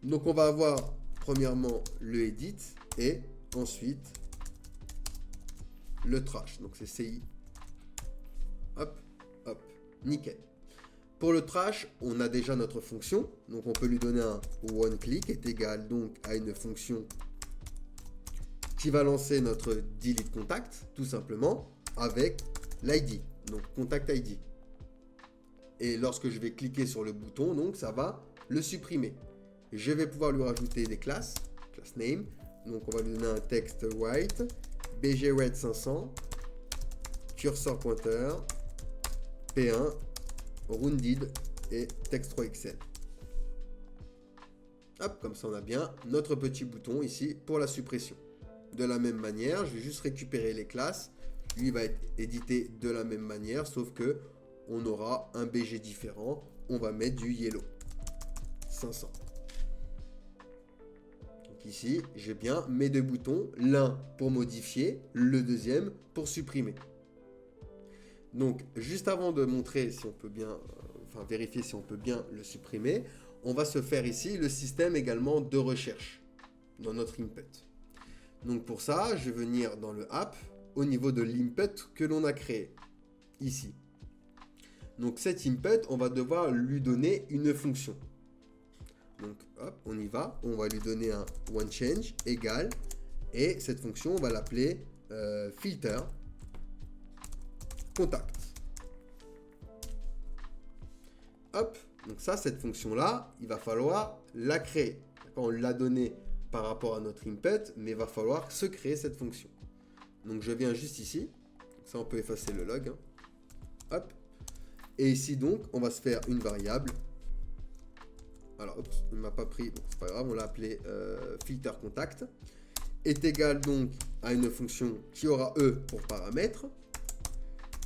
S1: Donc on va avoir premièrement le Edit et ensuite le Trash. Donc c'est CI. Hop, hop, nickel. Pour le Trash, on a déjà notre fonction. Donc on peut lui donner un onClick est égal donc à une fonction qui va lancer notre delete contact, tout simplement, avec l'ID, donc contact ID. Et lorsque je vais cliquer sur le bouton, donc ça va le supprimer. Je vais pouvoir lui rajouter des classes, class name, donc on va lui donner un texte white, bgred 500, cursor pointer, p1, rounded et text 3xl. Hop, comme ça on a bien notre petit bouton ici pour la suppression. De la même manière, je vais juste récupérer les classes. Lui va être édité de la même manière, sauf que on aura un BG différent. On va mettre du yellow 500. Donc ici, j'ai bien mes deux boutons, l'un pour modifier, le deuxième pour supprimer. Donc, juste avant de montrer si on peut bien, vérifier si on peut bien le supprimer, on va se faire ici le système également de recherche dans notre input. Donc pour ça, je vais venir dans le app au niveau de l'input que l'on a créé ici. Donc cet input, on va devoir lui donner une fonction. Donc hop, on y va. On va lui donner un onChange égal et cette fonction, on va l'appeler filter contact. Hop, donc ça, cette fonction-là, il va falloir la créer. On l'a donnée par rapport à notre input, mais il va falloir se créer cette fonction. Donc je viens juste ici, ça on peut effacer le log, hein. Hop, et ici donc on va se faire une variable. Alors oups, il ne m'a pas pris, bon, c'est pas grave, on l'a appelé filter contact, est égal donc à une fonction qui aura e pour paramètre.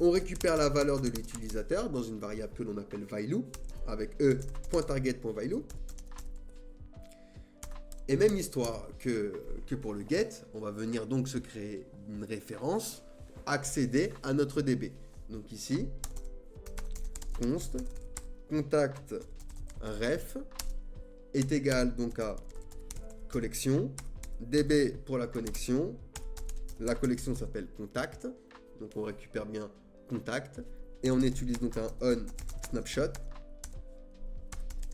S1: On récupère la valeur de l'utilisateur dans une variable que l'on appelle value avec e.target.value. Et même histoire que pour le get, on va venir donc se créer une référence, accéder à notre DB. Donc ici, const contact ref est égal donc à collection, DB pour la connexion s'appelle contact, donc on récupère bien contact, et on utilise donc un on snapshot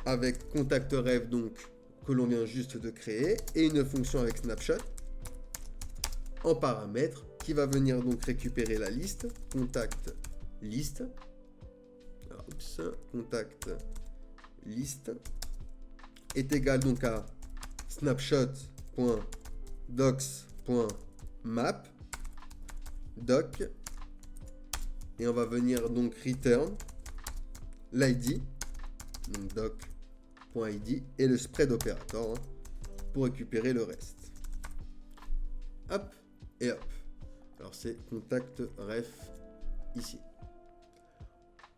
S1: avec contact ref donc que l'on vient juste de créer et une fonction avec snapshot en paramètre qui va venir donc récupérer la liste contact list. Alors, contact list est égal donc à snapshot.docs.map doc et on va venir donc return l'id donc doc.id et le spread operator pour récupérer le reste. Hop et hop. Alors c'est contact ref ici.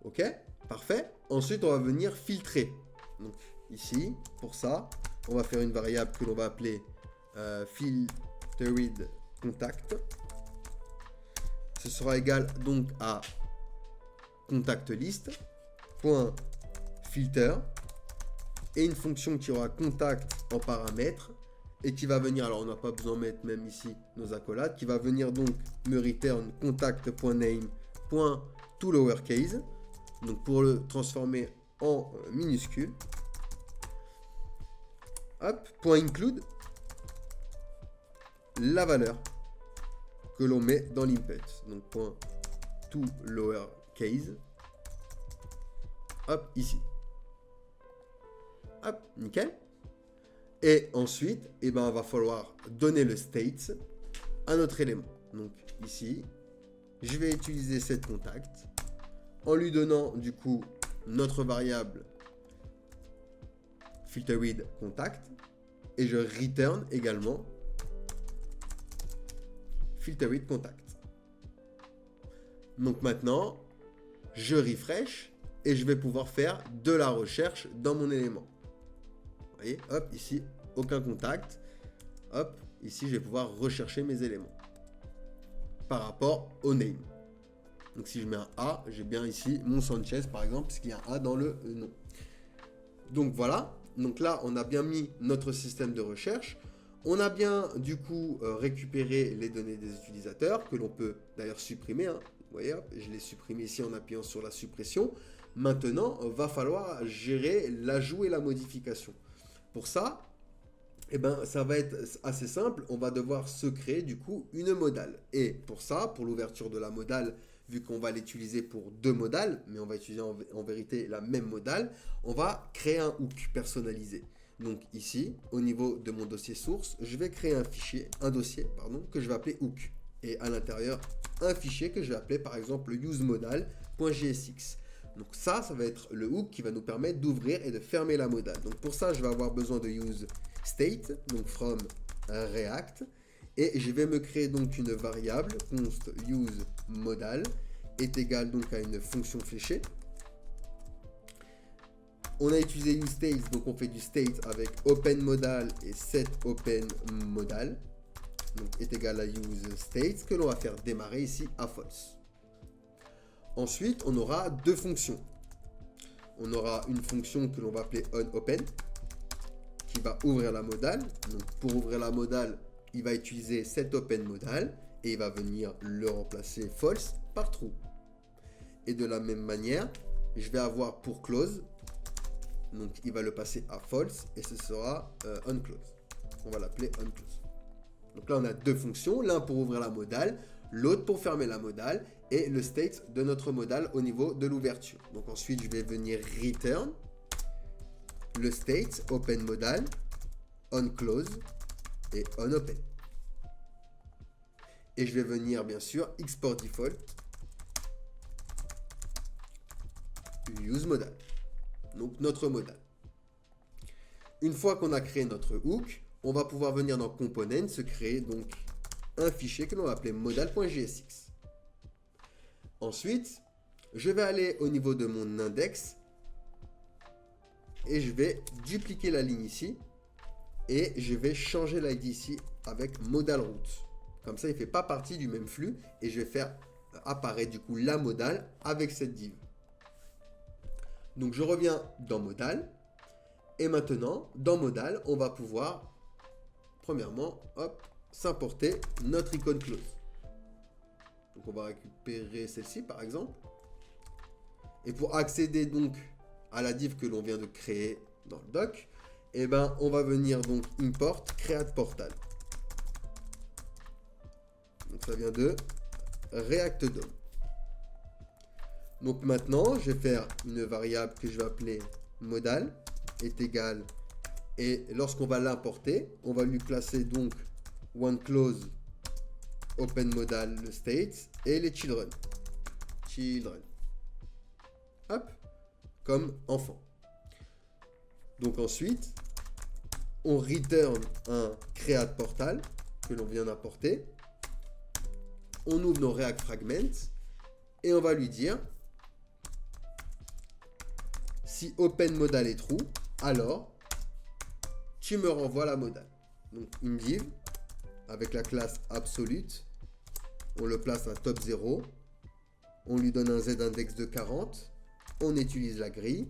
S1: Ok, parfait. Ensuite on va venir filtrer. Donc ici, pour ça, on va faire une variable que l'on va appeler filtered contact. Ce sera égal donc à contact list point filter et une fonction qui aura contact en paramètre et qui va venir, alors on n'a pas besoin de mettre même ici nos accolades, qui va venir donc me return contact.name.toLowerCase, donc pour le transformer en minuscule. Hop, .include la valeur que l'on met dans l'input. Donc .toLowerCase. Hop, ici. Hop, nickel. Et ensuite, il va falloir donner le state à notre élément. Donc ici, je vais utiliser cette contact en lui donnant du coup notre variable filterWidth contact et je return également filterWidth contact. Donc maintenant, je refresh et je vais pouvoir faire de la recherche dans mon élément. Vous voyez, hop, ici, aucun contact. Hop, ici, je vais pouvoir rechercher mes éléments par rapport au name. Donc si je mets un A, j'ai bien ici mon Sanchez par exemple, puisqu'il y a un A dans le nom. Donc voilà, donc là, on a bien mis notre système de recherche. On a bien du coup récupéré les données des utilisateurs que l'on peut d'ailleurs supprimer. Hein. Vous voyez, hop, je l'ai supprimé ici en appuyant sur la suppression. Maintenant, va falloir gérer l'ajout et la modification. Pour ça, ça va être assez simple. On va devoir se créer du coup une modale. Et pour ça, pour l'ouverture de la modale, vu qu'on va l'utiliser pour deux modales, mais on va utiliser en vérité la même modale, on va créer un hook personnalisé. Donc ici, au niveau de mon dossier source, je vais créer un dossier que je vais appeler hook. Et à l'intérieur, un fichier que je vais appeler par exemple useModal.jsx. Donc ça va être le hook qui va nous permettre d'ouvrir et de fermer la modale. Donc pour ça, je vais avoir besoin de useState, donc from React. Et je vais me créer donc une variable, const useModal, est égale donc à une fonction fléchée. On a utilisé useState, donc on fait du state avec openModal et setOpenModal. Donc est égal à useState, que l'on va faire démarrer ici à false. Ensuite, on aura deux fonctions. On aura une fonction que l'on va appeler onOpen, qui va ouvrir la modale. Donc pour ouvrir la modale, il va utiliser setOpenModal et il va venir le remplacer false par true. Et de la même manière, je vais avoir pour close, donc il va le passer à false et ce sera onClose. On va l'appeler onClose. Donc là, on a deux fonctions, l'un pour ouvrir la modale, l'autre pour fermer la modale et le state de notre modale au niveau de l'ouverture. Donc ensuite, je vais venir return le state openModal, onClose et onOpen. Et je vais venir bien sûr export default useModal. Donc notre modale. Une fois qu'on a créé notre hook, on va pouvoir venir dans component se créer donc un fichier que l'on va appeler modal.jsx. Ensuite, je vais aller au niveau de mon index et je vais dupliquer la ligne ici et je vais changer l'ID ici avec modal_root. Comme ça, il ne fait pas partie du même flux et je vais faire apparaître du coup la modale avec cette div. Donc je reviens dans modal et maintenant dans modal, on va pouvoir premièrement, hop, s'importer notre icône close. Donc on va récupérer celle-ci par exemple. Et pour accéder donc à la div que l'on vient de créer dans le doc, on va venir donc import create portal. Donc ça vient de React DOM. Donc maintenant, je vais faire une variable que je vais appeler modal est égal et lorsqu'on va l'importer, on va lui placer donc onClose openModal le state et les children. Hop, comme enfant. Donc ensuite, on return un create portal que l'on vient d'importer. On ouvre nos React fragments et on va lui dire si openModal est true, alors tu me renvoies la modale. Donc une div avec la classe absolute, on le place à top 0, on lui donne un z-index de 40, on utilise la grille,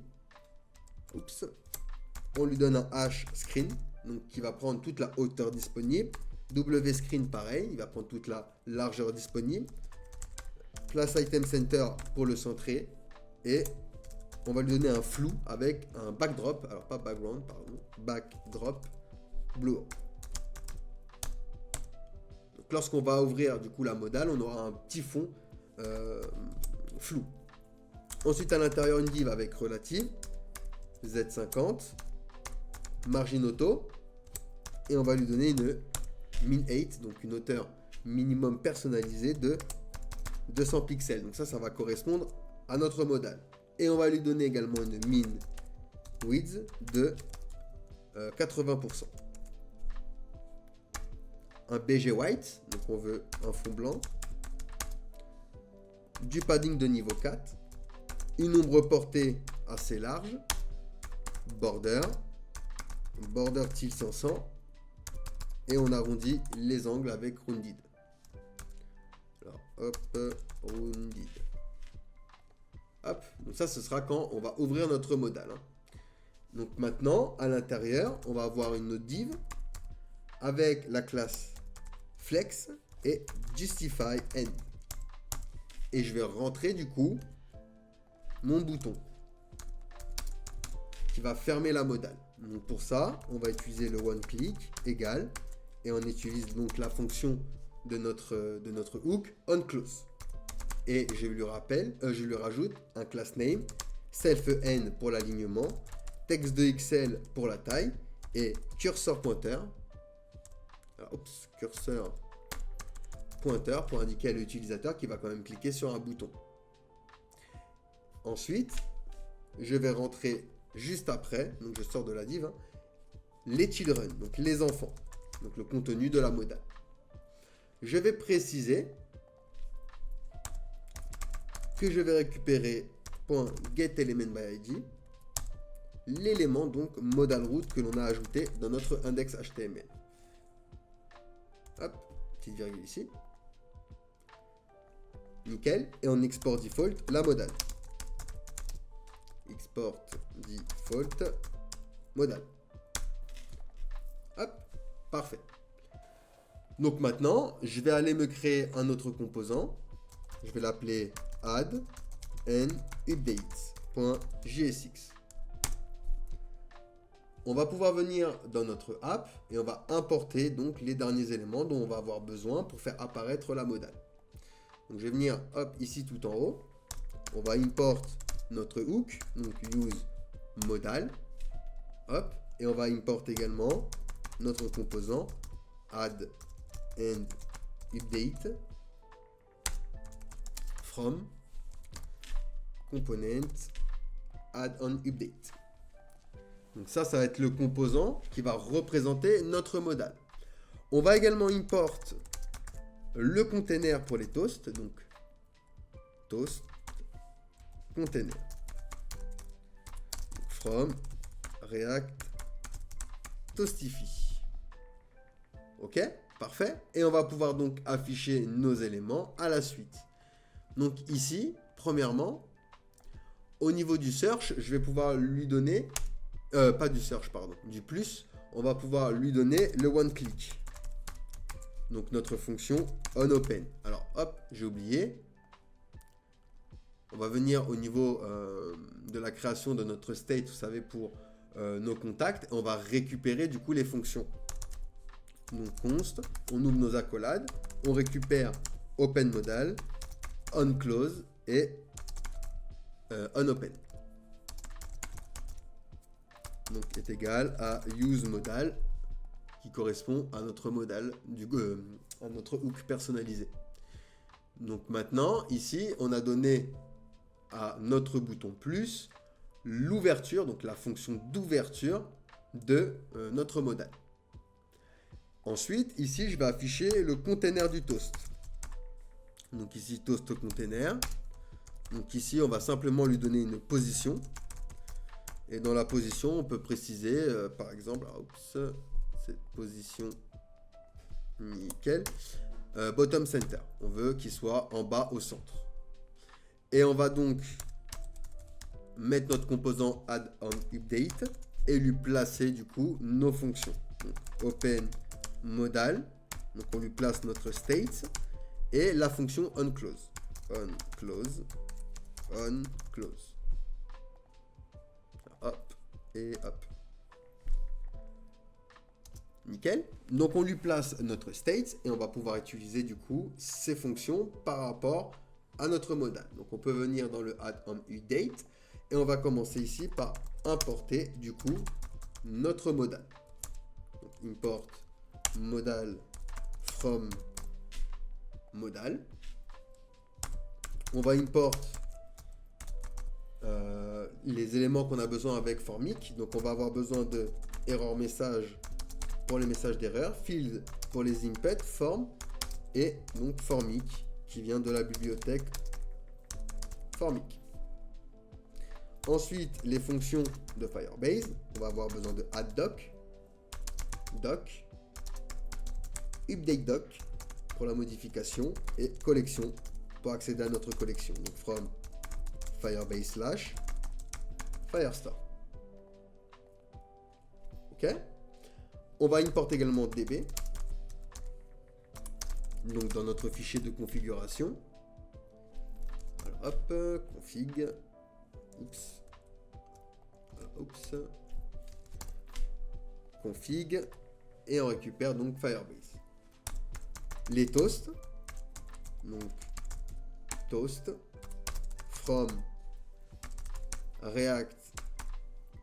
S1: on lui donne un hash screen donc qui va prendre toute la hauteur disponible. WScreen, pareil, il va prendre toute la largeur disponible. Place Item Center pour le centrer. Et on va lui donner un flou avec un backdrop, alors pas background, pardon, backdrop blue. Donc lorsqu'on va ouvrir du coup la modale, on aura un petit fond flou. Ensuite à l'intérieur une div avec relative, Z50, margin auto, et on va lui donner une min 8, donc une hauteur minimum personnalisée de 200 pixels. Donc ça va correspondre à notre modal. Et on va lui donner également une min width de 80%. Un BG white, donc on veut un fond blanc. Du padding de niveau 4. Une ombre portée assez large. Border tilt 500. Et on arrondit les angles avec rounded. Alors hop, rounded. Hop, donc ça ce sera quand on va ouvrir notre modal. Donc maintenant, à l'intérieur, on va avoir une autre div avec la classe flex et justify end. Et je vais rentrer du coup mon bouton qui va fermer la modale. Donc pour ça, on va utiliser le one click égal et on utilise donc la fonction de notre hook onClose. Et je lui rajoute un class name, self n pour l'alignement, texte de XL pour la taille et cursor pointer. Cursor pointer pour indiquer à l'utilisateur qu'il va quand même cliquer sur un bouton. Ensuite, je vais rentrer juste après, donc je sors de la div, les children, donc les enfants, donc le contenu de la modale. Je vais préciser que je vais récupérer .getElementById, l'élément donc modal root que l'on a ajouté dans notre index HTML. Hop, petite virgule ici. Nickel. Et on export default la modale. Export default modal. Hop, parfait. Donc maintenant, je vais aller me créer un autre composant. Je vais l'appeler add and update.jsx. On va pouvoir venir dans notre app et on va importer donc les derniers éléments dont on va avoir besoin pour faire apparaître la modale. Donc je vais venir hop ici tout en haut. On va import notre hook, donc use modal. Hop, et on va import également notre composant add and update from component add on update. Donc ça va être le composant qui va représenter notre modal. On va également import le container pour les toasts, donc toast container from React Toastify. Ok, parfait. Et on va pouvoir donc afficher nos éléments à la suite. Donc ici, premièrement, au niveau du search, je vais pouvoir lui donner, pas du search, pardon, du plus, on va pouvoir lui donner le one click. Donc notre fonction onOpen. Alors hop, j'ai oublié. On va venir au niveau de la création de notre state, vous savez, pour nos contacts. On va récupérer du coup les fonctions. Donc const, on ouvre nos accolades, on récupère open modal, onClose et onOpen. Donc est égal à use modal qui correspond à notre modal, à notre hook personnalisé. Donc maintenant, ici, on a donné à notre bouton plus l'ouverture, donc la fonction d'ouverture de notre modal. Ensuite, ici, je vais afficher le container du toast. Donc ici, toast container. Donc ici, on va simplement lui donner une position. Et dans la position, on peut préciser, par exemple, cette position, nickel, bottom center. On veut qu'il soit en bas au centre. Et on va donc mettre notre composant add on update et lui placer du coup nos fonctions. Donc, open modal. Donc on lui place notre state. Et la fonction onClose. onClose. onClose. Hop. Et hop. Nickel. Donc on lui place notre state et on va pouvoir utiliser du coup ces fonctions par rapport à notre modal. Donc on peut venir dans le add on update et on va commencer ici par importer du coup notre modal. Donc import modal from modal. On va import les éléments qu'on a besoin avec formic. Donc on va avoir besoin de error message pour les messages d'erreur, field pour les inputs, form et donc formic qui vient de la bibliothèque formic. Ensuite, les fonctions de Firebase, on va avoir besoin de add doc, update doc pour la modification et collection pour accéder à notre collection. Donc from Firebase / Firestore. Ok. On va importer également DB. Donc dans notre fichier de configuration. Alors, hop, config. Oups. Oups. Config. Et on récupère donc Firebase. Les toasts. Donc toast. From React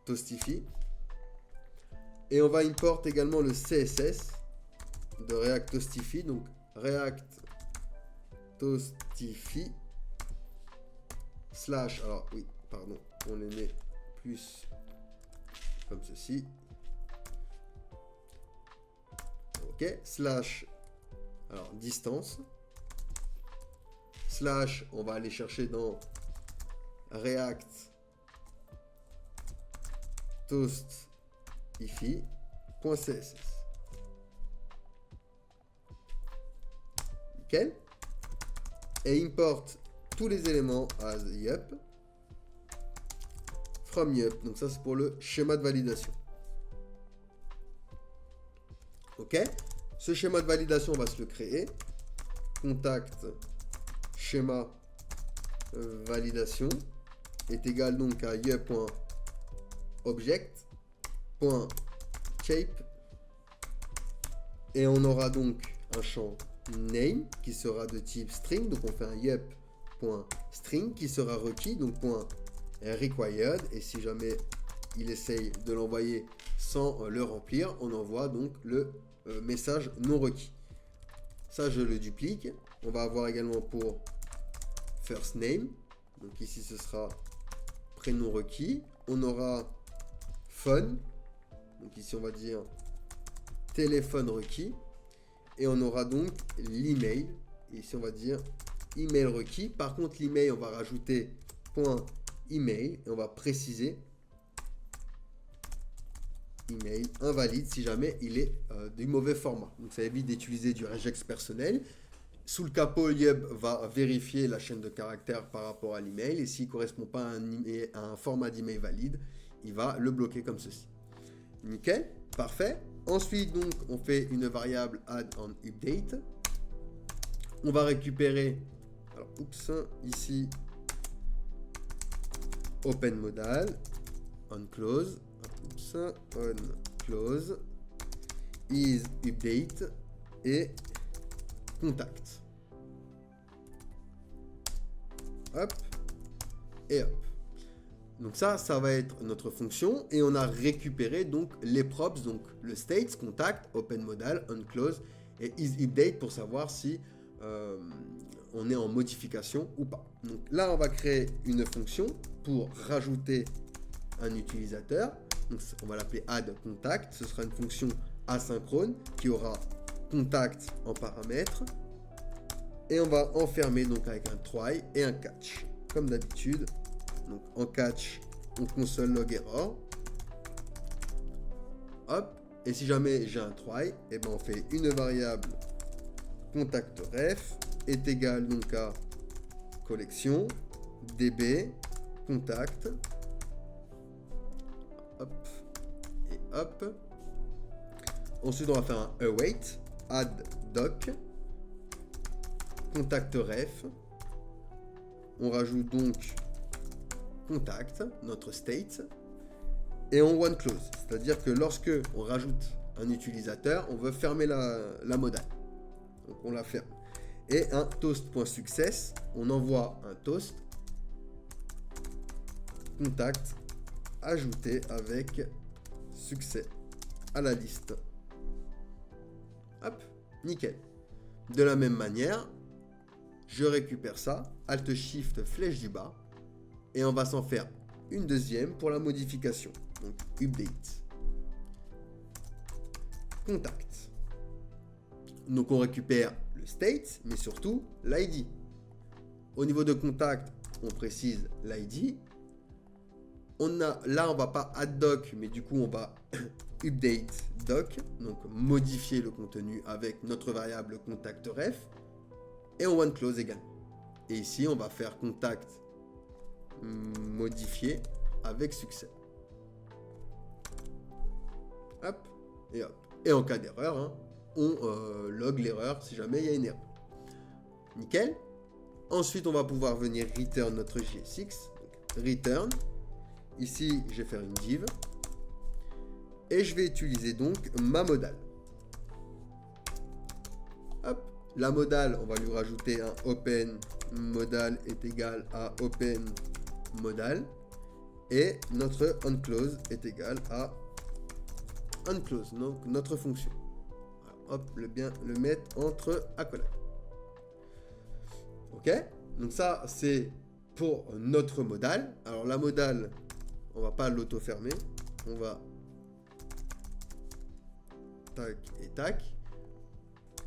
S1: Toastify. Et on va import également le CSS de React Toastify. Donc React Toastify / alors oui, pardon, on les met plus comme ceci. Ok, / alors distance / on va aller chercher dans React Toastify.css. Nickel. Et import tous les éléments as yup from yup. Donc ça c'est pour le schéma de validation. Ok. Ce schéma de validation, on va se le créer. Contact schéma validation est égal donc à yup.object.shape et on aura donc un champ name qui sera de type string. Donc on fait un yup.string qui sera requis, donc .required, et si jamais il essaye de l'envoyer sans le remplir, on envoie donc le message non requis. Ça je le duplique. On va avoir également pour first name, donc ici ce sera prénom requis. On aura phone, donc ici on va dire téléphone requis, et on aura donc l'email, ici on va dire email requis. Par contre l'email, on va rajouter .email et on va préciser email invalide si jamais il est du mauvais format. Donc ça évite d'utiliser du regex personnel. Sous le capot, Yup va vérifier la chaîne de caractères par rapport à l'email, et s'il ne correspond pas à un format d'email valide, il va le bloquer comme ceci. Nickel, parfait. Ensuite, donc, on fait une variable add on update. On va récupérer, alors, oups, ici, open modal, on close, is update et contact. Hop et hop. Donc ça va être notre fonction, et on a récupéré donc les props, donc le states, contact, open modal, on close et is update pour savoir si on est en modification ou pas. Donc là on va créer une fonction pour rajouter un utilisateur. Donc on va l'appeler add contact. Ce sera une fonction asynchrone qui aura contact en paramètre, et on va enfermer donc avec un try et un catch comme d'habitude. Donc en catch, on console log error. Hop. Et si jamais j'ai un try, et ben on fait une variable contact ref est égal donc à collection db contact. Hop et hop. Ensuite, on va faire un await, add doc, contact ref. On rajoute donc contact, notre state, et on one close. C'est-à-dire que lorsque on rajoute un utilisateur, on veut fermer la modale. Donc on la ferme. Et un toast.success, on envoie un toast contact ajouté avec succès à la liste. Hop, nickel. De la même manière, je récupère ça, Alt Shift flèche du bas, et on va s'en faire une deuxième pour la modification. Donc update. Contact. Donc on récupère le state, mais surtout l'ID. Au niveau de contact, on précise l'ID. Là, on va pas add doc, mais du coup, on va update doc, donc modifier le contenu avec notre variable contact ref, et on one close également. Et ici, on va faire contact modifié avec succès. Hop, et hop. Et en cas d'erreur, hein, on log l'erreur si jamais il y a une erreur. Nickel. Ensuite, on va pouvoir venir return notre JSX. Donc, return. Ici, je vais faire une div. Et je vais utiliser donc ma modale. Hop. La modale, on va lui rajouter un open modal est égal à open modal. Et notre onClose est égal à onClose, donc notre fonction. Hop, le mettre entre accolades. Ok, donc ça c'est pour notre modal. Alors la modale, on va pas l'auto-fermer, on va tac et tac.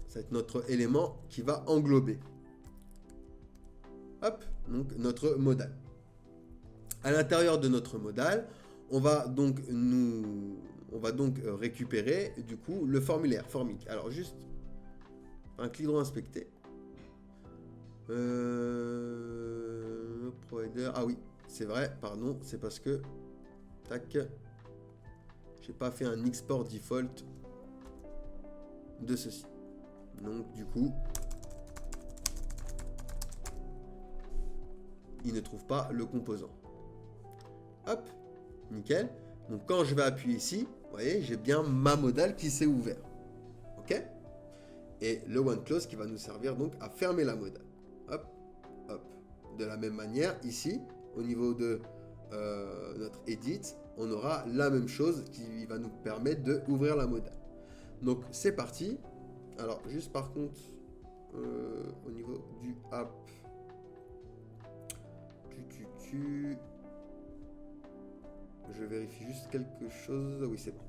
S1: Ça va être notre élément qui va englober. Hop, donc notre modal. À l'intérieur de notre modal, on va donc récupérer du coup le formulaire formic. Alors juste un clic droit inspecter. Provider. Ah oui, c'est vrai, pardon, c'est parce que tac, j'ai pas fait un export default de ceci. Donc du coup, il ne trouve pas le composant. Hop, nickel. Donc quand je vais appuyer ici, vous voyez, j'ai bien ma modale qui s'est ouverte. Ok. Et le onClose qui va nous servir donc à fermer la modale. Hop, hop. De la même manière, ici, au niveau de notre edit, on aura la même chose qui va nous permettre d'ouvrir la modale. Donc c'est parti. Alors juste par contre, au niveau du app, je vérifie juste quelque chose. Oui, c'est bon.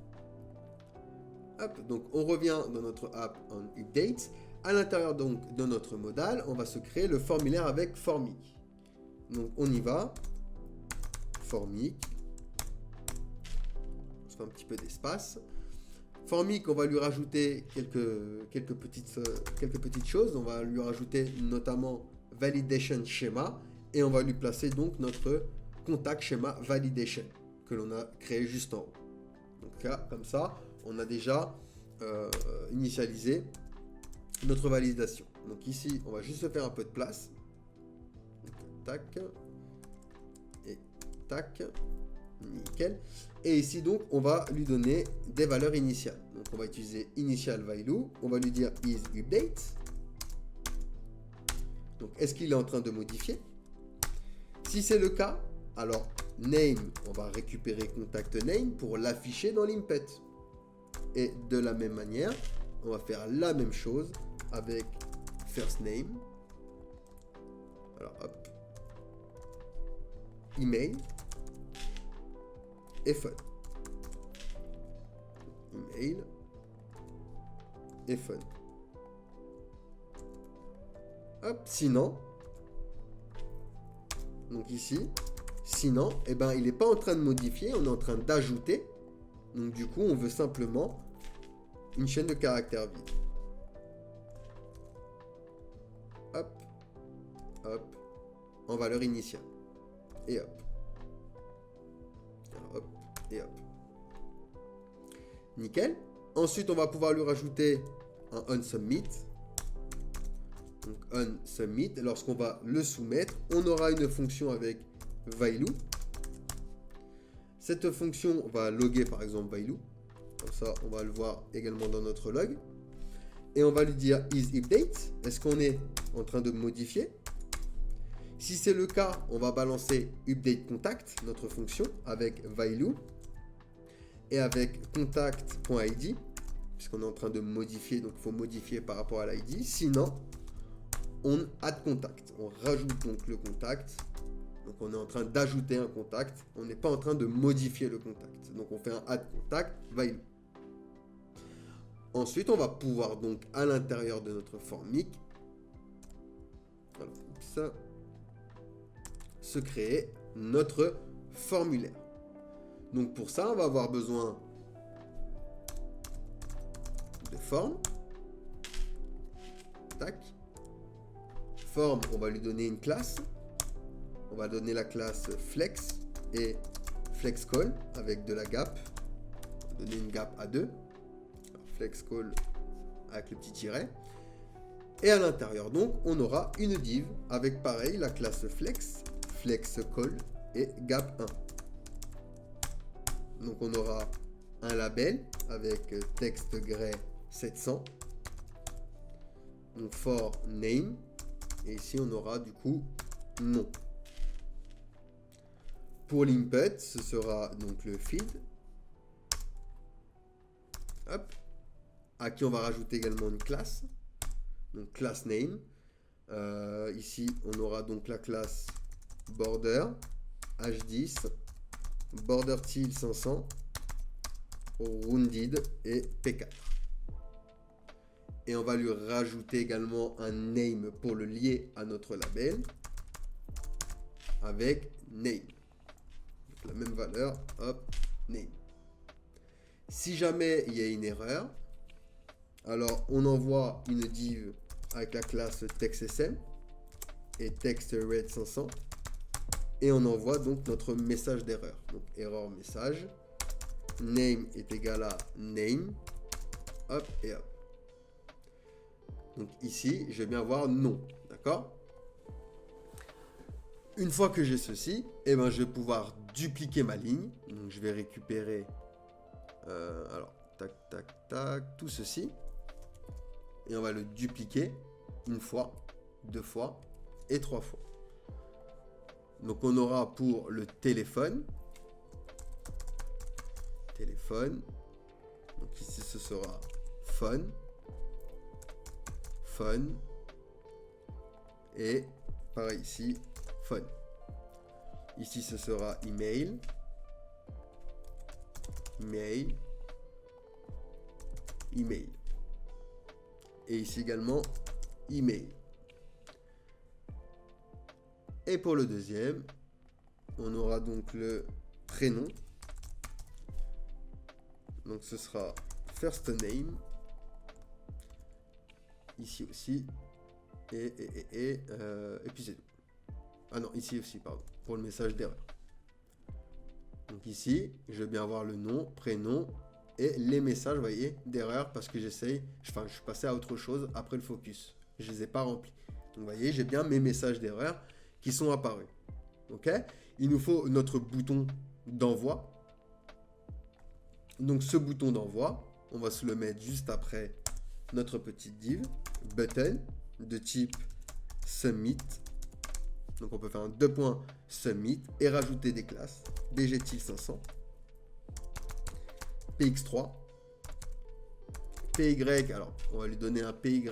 S1: Hop, donc on revient dans notre app en update. À l'intérieur donc de notre modal, on va se créer le formulaire avec formic. Donc on y va. Formic. On se fait un petit peu d'espace. Formic, on va lui rajouter quelques petites choses. On va lui rajouter notamment validation schéma et on va lui placer donc notre contact schéma validation que l'on a créé juste en haut. Donc là, comme ça, on a déjà initialisé notre validation. Donc ici, on va juste se faire un peu de place. Donc, tac et tac, nickel. Et ici donc, on va lui donner des valeurs initiales. Donc on va utiliser initial value. On va lui dire is update. Donc est-ce qu'il est en train de modifier? Si c'est le cas, alors name, on va récupérer contact name pour l'afficher dans l'impet. Et de la même manière, on va faire la même chose avec first name. Alors hop, email et fun. Email et fun. Hop, sinon, donc ici, sinon, eh ben, il n'est pas en train de modifier, on est en train d'ajouter. Donc du coup, on veut simplement une chaîne de caractères vide. Hop, hop, en valeur initiale. Et hop. Alors, hop, et hop. Nickel. Ensuite, on va pouvoir lui rajouter un onSubmit. Donc onSubmit, lorsqu'on va le soumettre, on aura une fonction avec Vailou. Cette fonction va loguer par exemple Vailou. Comme ça, on va le voir également dans notre log. Et on va lui dire isUpdate. Est-ce qu'on est en train de modifier? Si c'est le cas, on va balancer updateContact, notre fonction, avec Vailou. Et avec contact.id, puisqu'on est en train de modifier, donc il faut modifier par rapport à l'ID. Sinon, on add contact. On rajoute donc le contact. Donc on est en train d'ajouter un contact. On n'est pas en train de modifier le contact. Donc on fait un add contact, Vailou. Ensuite, on va pouvoir donc à l'intérieur de notre formic, voilà, ça, se créer notre formulaire. Donc pour ça, on va avoir besoin de forme. Tac. Forme, on va lui donner une classe. On va donner la classe flex et flexCall avec de la gap. On va donner une gap à 2. FlexCall avec le petit tiret. Et à l'intérieur, donc, on aura une div avec pareil la classe flex, flexCall et gap 1. Donc on aura un label avec texte gray 700. Donc for name. Et ici on aura du coup nom. Pour l'input, ce sera donc le feed. Hop. À qui on va rajouter également une classe. Donc class name. Ici on aura donc la classe border h10. Border till 500, rounded et P4. Et on va lui rajouter également un name pour le lier à notre label avec name. Donc la même valeur, hop, name. Si jamais il y a une erreur, alors on envoie une div avec la classe textSM et textRed 500. Et on envoie donc notre message d'erreur. Donc erreur message. Name est égal à name. Hop et hop. Donc ici, je vais bien avoir nom. D'accord? Une fois que j'ai ceci, eh ben, je vais pouvoir dupliquer ma ligne. Donc je vais récupérer alors tac tac tac tout ceci. Et on va le dupliquer une fois, deux fois et trois fois. Donc on aura pour le téléphone. Téléphone. Donc ici ce sera phone. Phone. Et pareil ici, phone. Ici ce sera email. Email. Email. Et ici également email. Et pour le deuxième, on aura donc le prénom. Donc ce sera first name. Ici aussi. Et puis c'est tout. Ah non, ici aussi, pardon. Pour le message d'erreur. Donc ici, je vais bien avoir le nom, prénom et les messages, vous voyez, d'erreur parce que je suis passé à autre chose après le focus. Je ne les ai pas remplis. Donc vous voyez, j'ai bien mes messages d'erreur qui sont apparus. Ok? Il nous faut notre bouton d'envoi. Donc ce bouton d'envoi, on va se le mettre juste après notre petite div button de type submit. Donc on peut faire un 2.submit et rajouter des classes dgtil500, px3, py, alors on va lui donner un py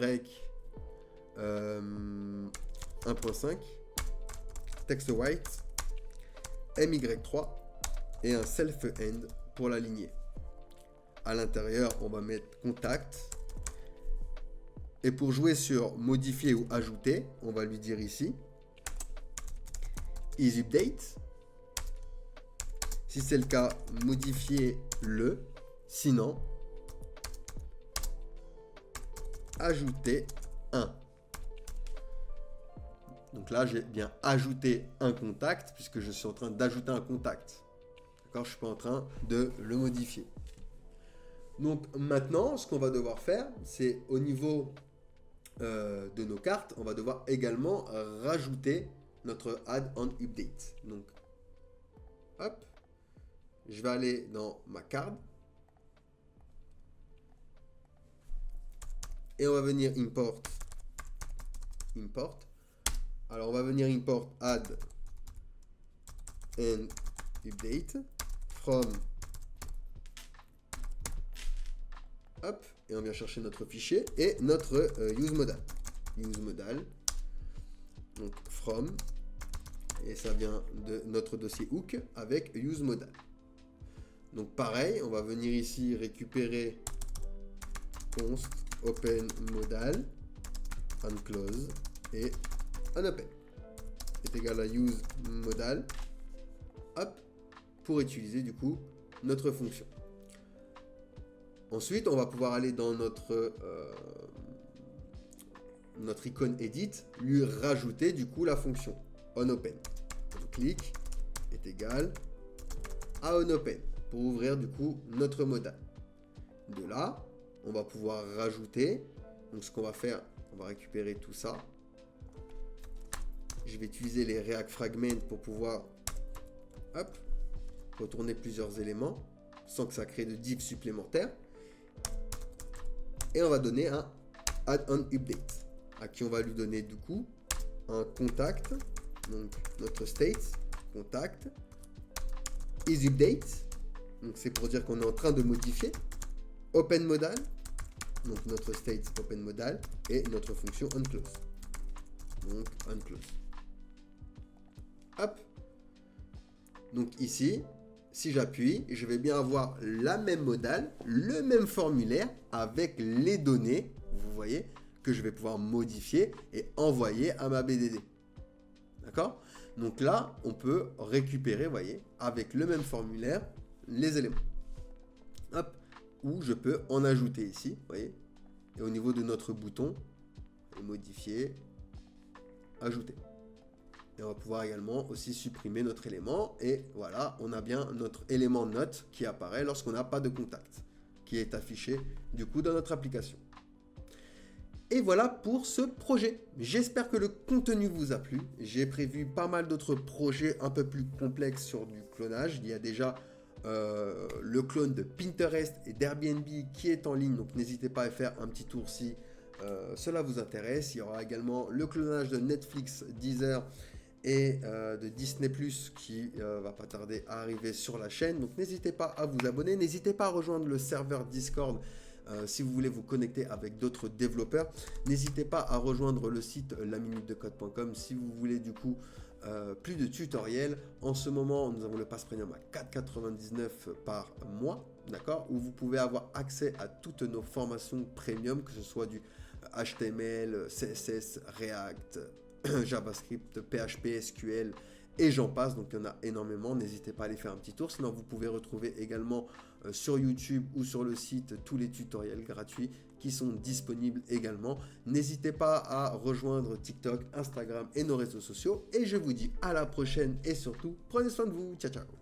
S1: 1.5, text white, my3 et un self end pour la lignée. À l'intérieur, on va mettre contact. Et pour jouer sur modifier ou ajouter, on va lui dire ici isUpdate. Si c'est le cas, modifiez-le. Sinon, ajoutez un. Donc là, j'ai bien ajouté un contact puisque je suis en train d'ajouter un contact. D'accord, je ne suis pas en train de le modifier. Donc maintenant, ce qu'on va devoir faire, c'est au niveau de nos cartes, on va devoir également rajouter notre add on update. Donc, hop, je vais aller dans ma carte et on va venir import. Alors, on va venir import add and update from. Hop, et on vient chercher notre fichier et notre useModal. useModal, donc from, et ça vient de notre dossier hook avec useModal. Donc pareil, on va venir ici récupérer const open modal unclose et unopen est égal à useModal, hop, pour utiliser du coup notre fonction. Ensuite, on va pouvoir aller dans notre icône edit, lui rajouter du coup la fonction onOpen. Donc, clic est égal à onOpen pour ouvrir du coup notre modal. De là, on va pouvoir rajouter. Donc, ce qu'on va faire, on va récupérer tout ça. Je vais utiliser les React Fragments pour pouvoir hop, retourner plusieurs éléments sans que ça crée de div supplémentaires. Et on va donner un add-on update à qui on va lui donner du coup un contact, donc notre state, contact, is update, donc c'est pour dire qu'on est en train de modifier, open modal, donc notre state open modal et notre fonction unclose, donc unclose. Hop, donc ici, si j'appuie, je vais bien avoir la même modal, le même formulaire avec les données, vous voyez, que je vais pouvoir modifier et envoyer à ma BDD. D'accord? Donc là, on peut récupérer, vous voyez, avec le même formulaire, les éléments. Hop, ou je peux en ajouter ici, vous voyez, et au niveau de notre bouton, modifier, ajouter. Et on va pouvoir également aussi supprimer notre élément. Et voilà, on a bien notre élément note qui apparaît lorsqu'on n'a pas de contact, qui est affiché du coup dans notre application. Et voilà pour ce projet. J'espère que le contenu vous a plu. J'ai prévu pas mal d'autres projets un peu plus complexes sur du clonage. Il y a déjà le clone de Pinterest et d'Airbnb qui est en ligne. Donc n'hésitez pas à faire un petit tour si cela vous intéresse. Il y aura également le clonage de Netflix, Deezer et de Disney+, qui va pas tarder à arriver sur la chaîne. Donc n'hésitez pas à vous abonner, n'hésitez pas à rejoindre le serveur Discord si vous voulez vous connecter avec d'autres développeurs. N'hésitez pas à rejoindre le site laminutedecode.com si vous voulez du coup plus de tutoriels. En ce moment, nous avons le pass premium à 4,99 par mois, d'accord, où vous pouvez avoir accès à toutes nos formations premium, que ce soit du HTML, CSS, React, JavaScript, PHP, SQL et j'en passe. Donc il y en a énormément, n'hésitez pas à aller faire un petit tour. Sinon vous pouvez retrouver également sur YouTube ou sur le site tous les tutoriels gratuits qui sont disponibles également. N'hésitez pas à rejoindre TikTok, Instagram et nos réseaux sociaux. Et je vous dis à la prochaine et surtout prenez soin de vous. Ciao ciao.